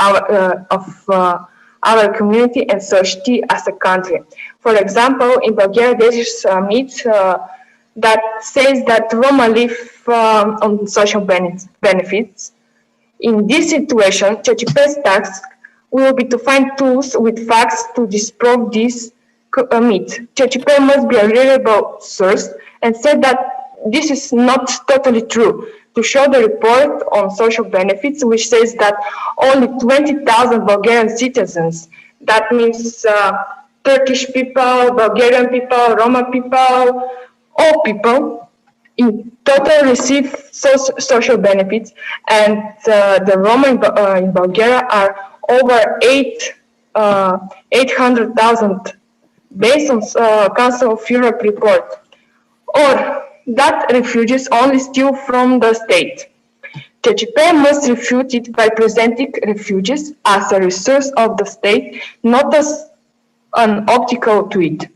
our community and society as a country. For example, in Bulgaria, there is a myth that says that Roma live on social benefits. In this situation, Khelipe's task will be to find tools with facts to disprove this myth. Khelipe must be a reliable source and said that this is not totally true. To show the report on social benefits, which says that only 20,000 Bulgarian citizens, that means Turkish people, Bulgarian people, Roma people, all people in total receive social benefits, and the Roma in Bulgaria are over 800,000 based on Council of Europe report, or that refugees only steal from the state. Khelipe must refute it by presenting refugees as a resource of the state, not as an optical tweet.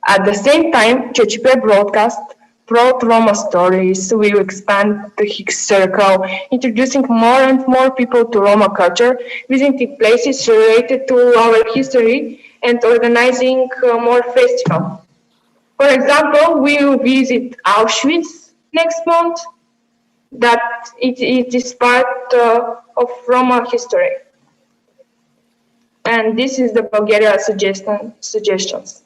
At the same time, Khelipe broadcast pro-Roma stories will expand the Higgs circle, introducing more and more people to Roma culture, visiting places related to our history, and organizing more festivals. For example, we will visit Auschwitz next month, that it is part of Roma history. And this is the Bulgaria suggestions.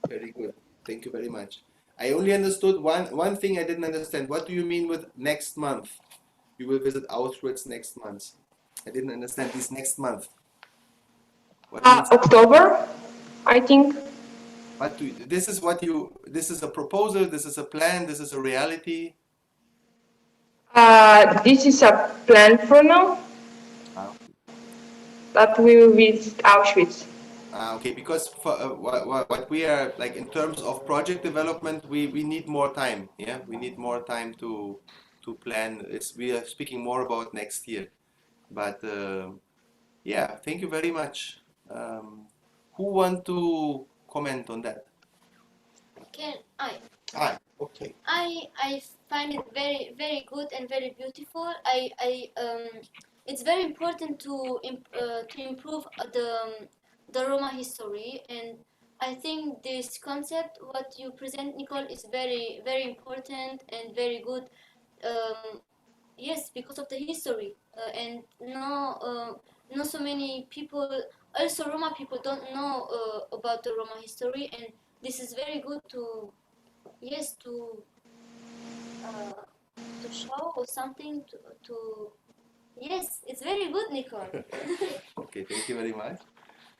Very good. Thank you very much. I only understood one thing I didn't understand. What do you mean with next month? You will visit Auschwitz next month. I didn't understand this next month. What means October, I think. What do you, this is what you, this is a proposal, this is a plan, this is a reality? This is a plan for now. That we will visit Auschwitz. Okay, because for, what we are, like in terms of project development, we need more time, yeah? We need more time to plan. We are speaking more about next year. But yeah, thank you very much. Who want to comment on that? Can I? Okay. I find it very good and very beautiful. It's very important to improve the Roma history, and I think this concept what you present, Nicole, is very important and very good. Yes, because of the history, and not so many people, also Roma people, don't know about the Roma history, and this is very good to, yes, to show or something to yes, it's very good, Nicole. Okay, thank you very much.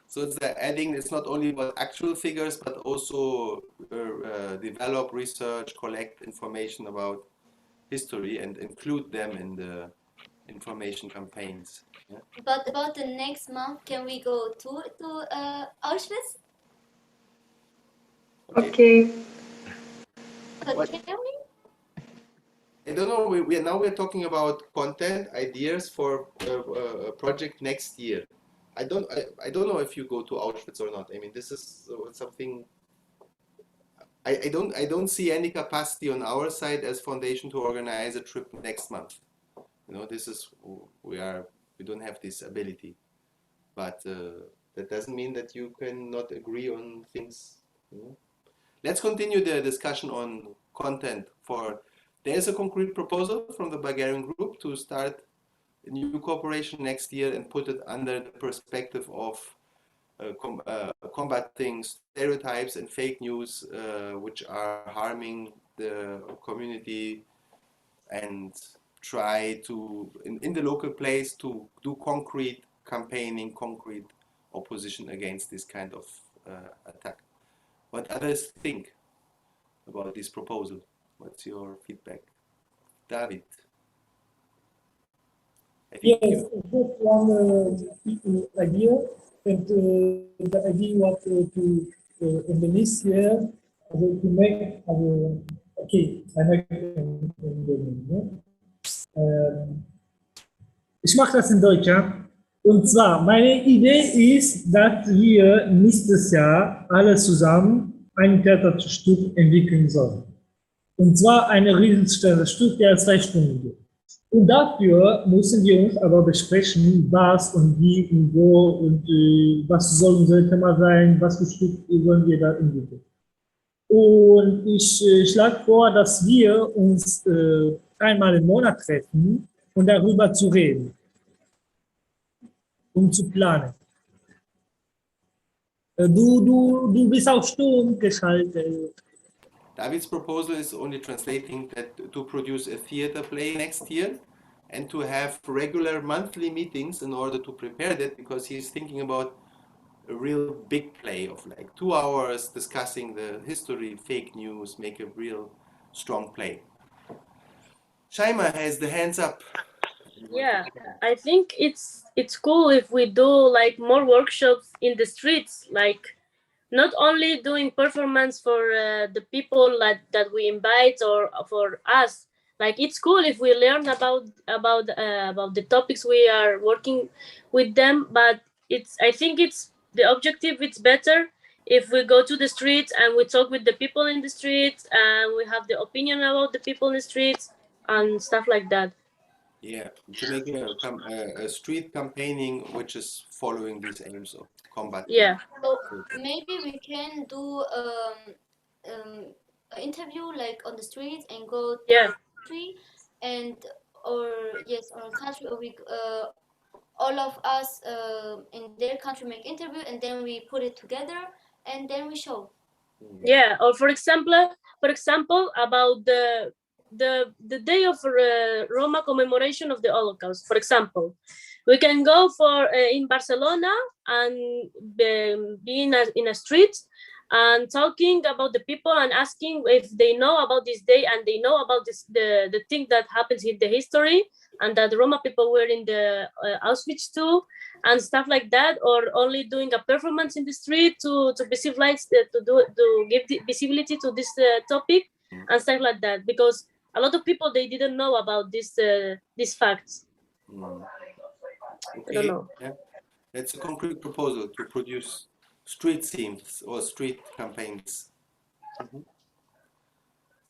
So it's adding, it's not only about actual figures, but also develop research, collect information about history and include them in the information campaigns. Yeah? But about the next month, can we go to Auschwitz? Okay. But can we? I don't know. We're talking about content ideas for a project next year. I don't know if you go to Auschwitz or not. I mean, this is something. I don't see any capacity on our side as foundation to organize a trip next month. You know, this is we don't have this ability, but that doesn't mean that you cannot agree on things. You know? Let's continue the discussion on content. There's a concrete proposal from the Bulgarian group to start a new cooperation next year and put it under the perspective of combating stereotypes and fake news which are harming the community, and try to, in the local place, to do concrete campaigning, concrete opposition against this kind of attack. What others think about this proposal? What's your feedback? David? Yes, just one idea, and the idea was to in the next year to make okay, I make ich mache das in Deutsch, ja? Und zwar, meine Idee ist, dass wir nächstes Jahr alle zusammen ein Theaterstück entwickeln sollen. Und zwar eine riesenstelle Stück, der 2 Stunden geht. Und dafür müssen wir uns aber besprechen, was und wie und wo und was soll unser Thema sein, was für Stück wollen wir da entwickeln. Und ich schlage vor, dass wir uns einmal im Monat treffen, und darüber zu reden, um zu planen. Du bist auf Sturm geschaltet. David's proposal is only translating that to produce a theater play next year and to have regular monthly meetings in order to prepare that, because he's thinking about a real big play of like 2 hours discussing the history, fake news, make a real strong play. Shaima has the hands up. Yeah, I think it's cool if we do like more workshops in the streets, like not only doing performance for the people that we invite or for us. Like it's cool if we learn about the topics we are working with them, but I think it's the objective. It's better if we go to the streets and we talk with the people in the streets and we have the opinion about the people in the streets and stuff like that. Yeah, to make a street campaigning which is following these aims of combat. Yeah. So maybe we can do an interview like on the streets and go to the country, and or country, or we all of us in their country make interview, and then we put it together and then we show. Yeah, or for example about the day of Roma commemoration of the Holocaust, for example, We can go for in Barcelona and be in a street and talking about the people and asking if they know about this day and they know about the thing that happens in the history and that Roma people were in the Auschwitz too and stuff like that, or only doing a performance in the street to visualize to give the visibility to this topic and stuff like that, because a lot of people, they didn't know about these facts. I don't know. Yeah. It's a concrete proposal to produce street scenes or street campaigns.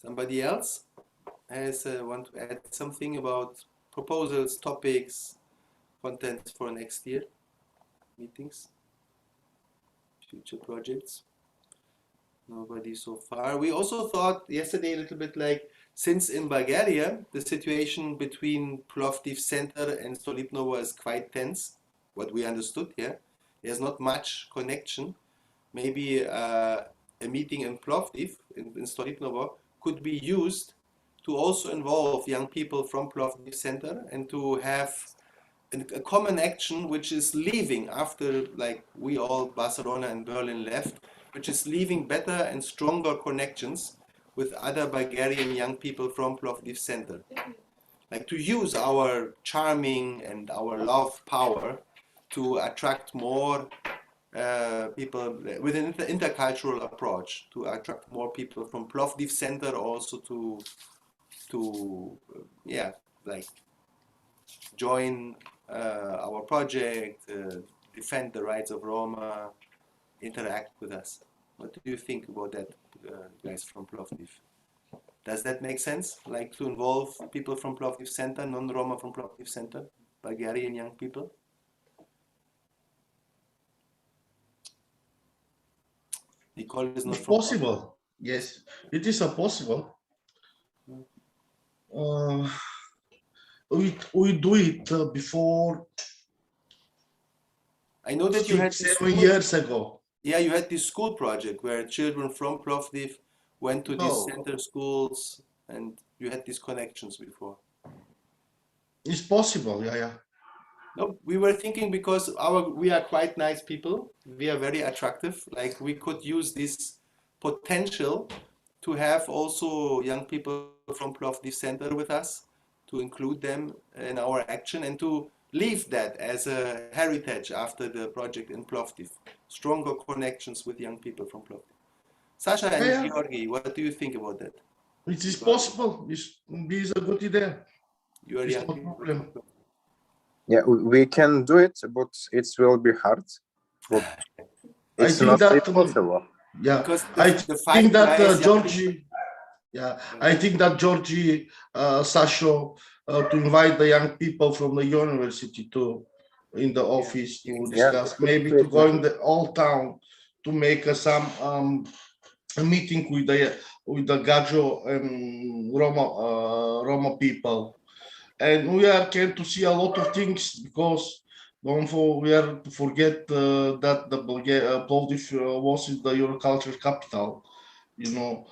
Somebody else has want to add something about proposals, topics, contents for next year meetings, future projects? Nobody so far. We also thought yesterday a little bit like, since in Bulgaria the situation between Plovdiv center and Stolipnovo is quite tense, what we understood, yeah, there's not much connection. Maybe a meeting in Plovdiv, in Stolipnovo, could be used to also involve young people from Plovdiv center and to have a common action which is leaving after, like we all, Barcelona and Berlin left, which is leaving better and stronger connections with other Bulgarian young people from Plovdiv center. Like to use our charming and our love power to attract more people with an intercultural approach, to attract more people from Plovdiv center also to yeah, like join our project, defend the rights of Roma, interact with us. What do you think about that, guys from Plovdiv? Does that make sense? Like to involve people from Plovdiv center, non-Roma from Plovdiv center, Bulgarian young people? Nicole is not It's from possible. Plovdiv. Yes, it is possible. We do it before. I know that you had 7 years ago. Yeah, you had this school project where children from Plovdiv went to these center schools, and you had these connections before. It's possible, yeah. No, we were thinking because we are quite nice people. We are very attractive. Like we could use this potential to have also young people from Plovdiv center with us, to include them in our action and to leave that as a heritage after the project in Plovdiv. Stronger connections with young people from Plovdiv. Sasha and Georgi, what do you think about that? It is possible. It's a good idea. You are it's young no people. problem. Yeah, we can do it, but it will be hard. But it's not impossible. Yeah, because I think that Georgie. Yeah, I think that Georgie, Sasha, to invite the young people from the university to in the office to discuss, maybe to go in the old town to make a meeting with the Gajo and Roma people, and we are going to see a lot of things because we are to forget that the Plovdiv was the Euroculture capital, you know.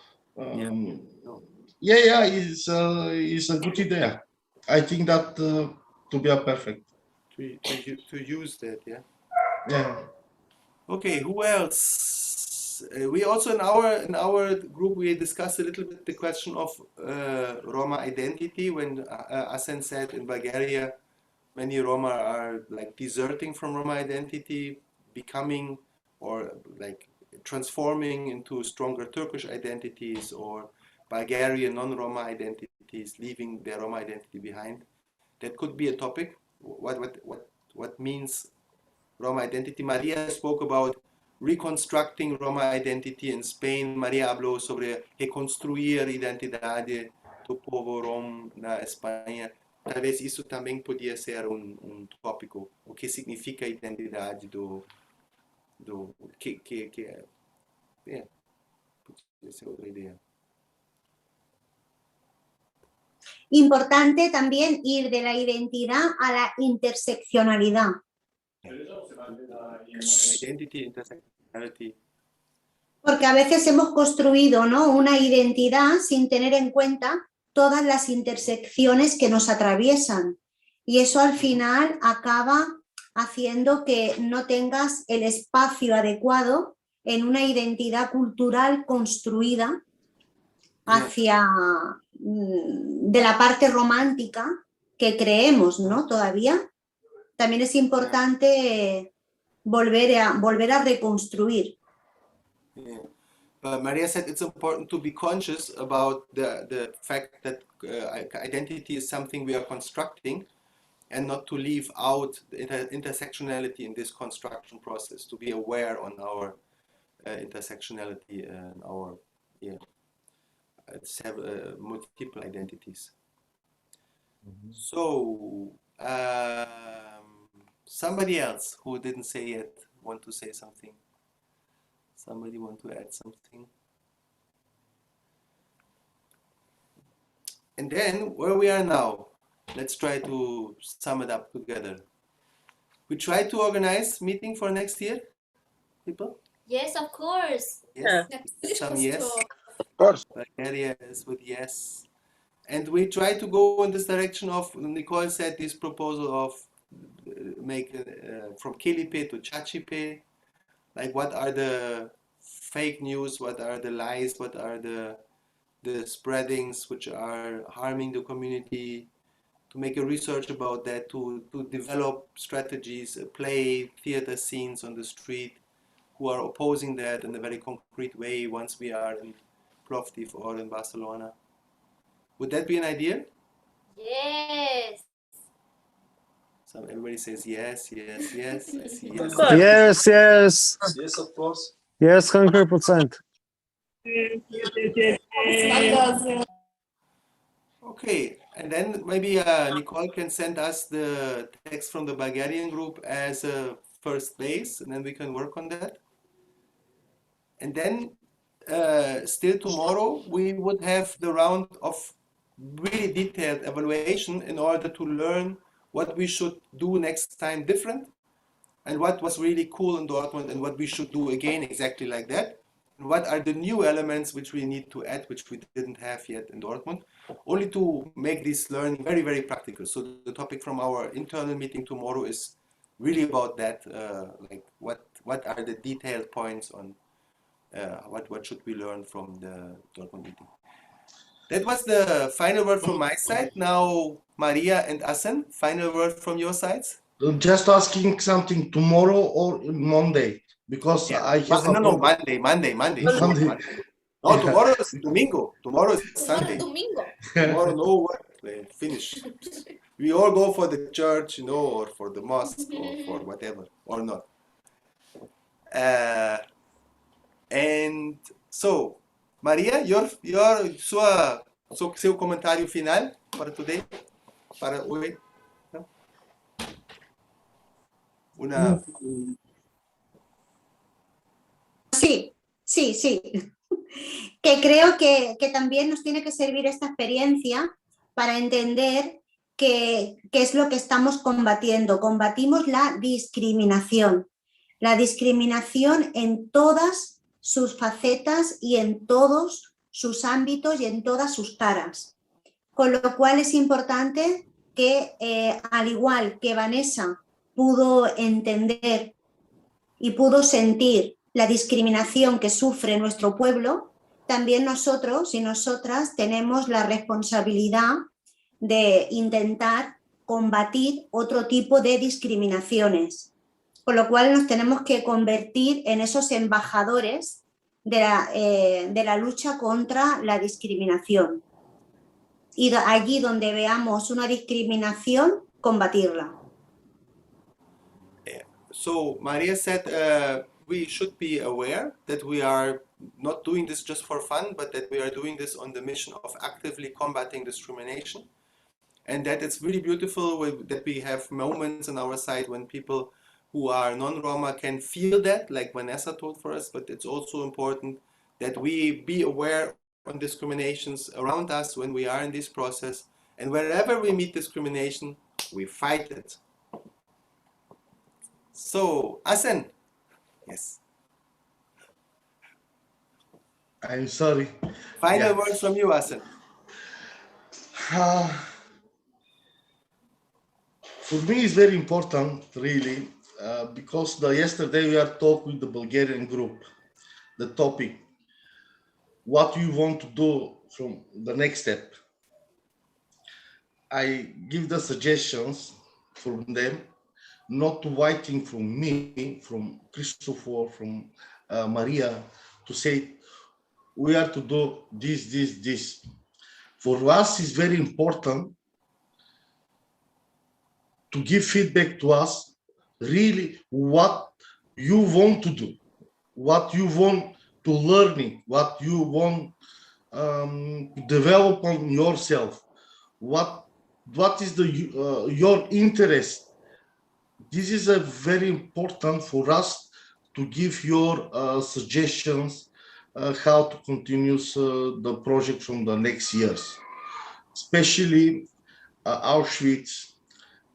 Yeah, it's a good idea. I think that to be a perfect. To use that, yeah. Yeah. Okay, who else? We also in our group we discussed a little bit the question of Roma identity. When Asen said in Bulgaria, many Roma are like deserting from Roma identity, becoming or like transforming into stronger Turkish identities or Bulgarian non-Roma identities, leaving their Roma identity behind. That could be a topic. What means Roma identity? Maria spoke about reconstructing Roma identity in Spain. Maria habló sobre reconstruir identidade do povo rom na Espanha. Talvez isso também podia ser tópico. O que significa identidade que podia ser outra ideia. Importante también ir de la identidad a la interseccionalidad. Identity, intersectionality. Porque a veces hemos construido, ¿no?, una identidad sin tener en cuenta todas las intersecciones que nos atraviesan. Y eso al final acaba haciendo que no tengas el espacio adecuado en una identidad cultural construida hacia de la parte romántica que creemos, ¿no? Todavía. También es importante volver a reconstruir. Yeah. But Maria said it's important to be conscious about the fact that identity is something we are constructing, and not to leave out the intersectionality in this construction process, to be aware on our intersectionality and our multiple identities. So somebody else who didn't say yet want to say something? Somebody want to add something? And then where we are now, let's try to sum it up together. We try to organize meeting for next year, people? Yes, of course. Yes. Some yes. Of course. Bulgaria is with yes. And we try to go in this direction of, Nicole said, this proposal of make from Khelipe to Chachipe, like what are the fake news, what are the lies, what are the spreadings which are harming the community, to make a research about that, to develop strategies, play theater scenes on the street, who are opposing that in a very concrete way once we are in Plovdiv or in Barcelona. Would that be an idea? Yes. So everybody says yes, yes, yes. I see yes. Yes, yes. Yes, of course. Yes, 100%. Okay, and then maybe Nicole can send us the text from the Bulgarian group as a first base, and then we can work on that. And then still tomorrow, we would have the round of really detailed evaluation in order to learn what we should do next time different, and what was really cool in Dortmund, and what we should do again exactly like that. And what are the new elements which we need to add, which we didn't have yet in Dortmund, only to make this learning very, very practical. So the topic from our internal meeting tomorrow is really about that, like what are the detailed points on what should we learn from the Dortmund meeting. That was the final word from my side. Now, Maria and Asen, final word from your sides. Just asking something tomorrow or Monday, because I have no, Monday. No, tomorrow is Domingo. Tomorrow is Sunday. Tomorrow, no work. Finish. We all go for the church, or for the mosque, or for whatever, or not. And so, Maria, seu comentário final para today, para hoy. Sí. Que creo que también nos tiene que servir esta experiencia para entender qué es lo que estamos combatiendo. Combatimos la discriminación en todas sus facetas y en todos sus ámbitos y en todas sus caras. Con lo cual es importante que, al igual que Vanessa pudo entender y pudo sentir la discriminación que sufre nuestro pueblo, también nosotros y nosotras tenemos la responsabilidad de intentar combatir otro tipo de discriminaciones. Con lo cual nos tenemos que convertir en esos embajadores de la lucha contra la discriminación. Y allí donde veamos una discriminación, combatirla. So Maria said we should be aware that we are not doing this just for fun, but that we are doing this on the mission of actively combating discrimination, and that it's really beautiful that we have moments on our side when people who are non-Roma can feel that, like Vanessa told for us, but it's also important that we be aware on discriminations around us when we are in this process, and wherever we meet discrimination, we fight it. So, Asen, yes. I'm sorry. Final words from you, Asen. For me, it's very important, really, because yesterday we are talking with the Bulgarian group, the topic, what you want to do from the next step. I give the suggestions from them, not waiting from me, from Christopher, from Maria, to say, we are to do this, this, this. For us, it's very important to give feedback to us, really what you want to do, what you want to learning, what you want to develop on yourself, what is your interest. This is a very important for us to give your suggestions how to continue the project from the next years, especially Auschwitz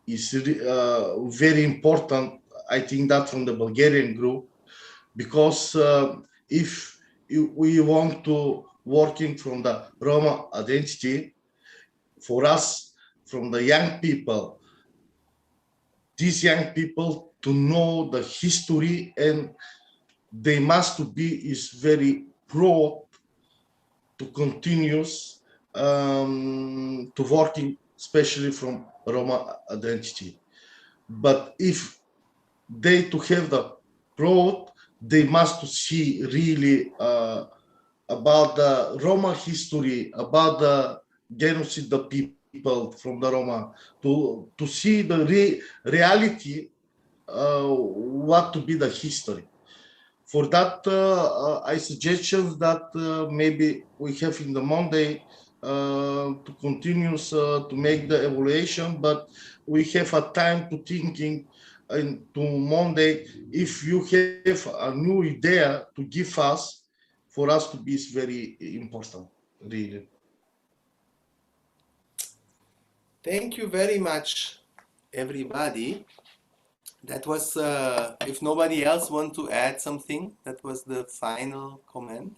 is very important. I think that from the Bulgarian group, because if we want to working from the Roma identity, for us, from the young people, these young people to know the history, and they must be is very proud to continues to working, especially from Roma identity. But if they to have the proud, they must see really about the Roma history, about the genocide of people from the Roma, to see the reality, what to be the history. For that, I suggest that maybe we have in the Monday to continue to make the evaluation, but we have a time to thinking to Monday. If you have a new idea to give us, for us to be is very important, really. Thank you very much, everybody. That was, if nobody else want to add something, that was the final comment.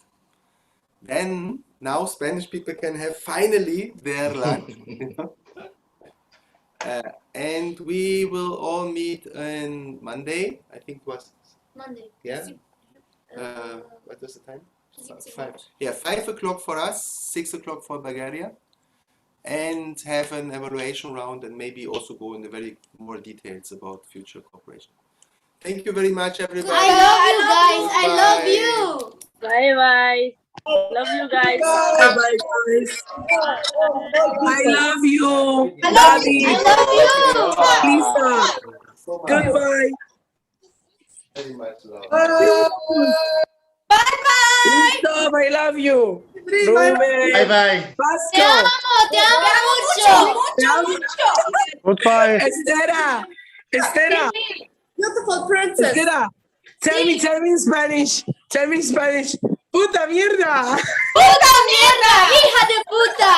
Then now Spanish people can have finally their lunch. You know? And we will all meet on Monday. I think it was Monday. Yeah. What was the time? 5. Yeah, 5 o'clock for us, 6 o'clock for Bulgaria, and have an evaluation round, and maybe also go into very more details about future cooperation. Thank you very much, everybody. I love you guys. I love Bye. you. Bye bye. Love you guys. Bye bye, guys. I love you, I love Daddy. you. I love you. Lisa. So much. Goodbye. Very much love. Bye bye. Stop, I love you. Ruben. Bye bye. Te amo mucho. Te amo mucho. Goodbye. Estera. Beautiful princess. Estera. Tell me in Spanish. Tell me in Spanish. Puta mierda. ¡Puta mierda! ¡Hija de puta!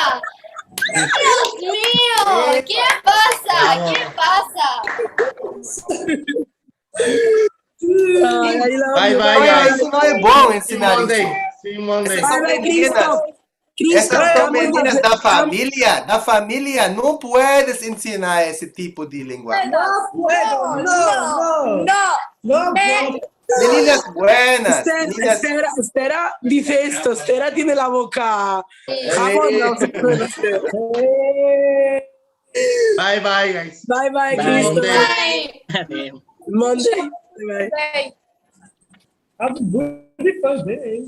¡Dios mío! ¿Qué pasa? ¿Qué pasa? Bye bye, guys. Isso não é bom ensinar isso. See you Monday. Essas são meninas. Essas são meninas da família. Da família não puedes ensinar esse tipo de linguagem. No puedo. No. Meninas buenas. Estera dice esto. Estera tiene la boca jabonosa. Bye bye, guys. Bye bye, Cristo. Monday. Bye. Have a beautiful day.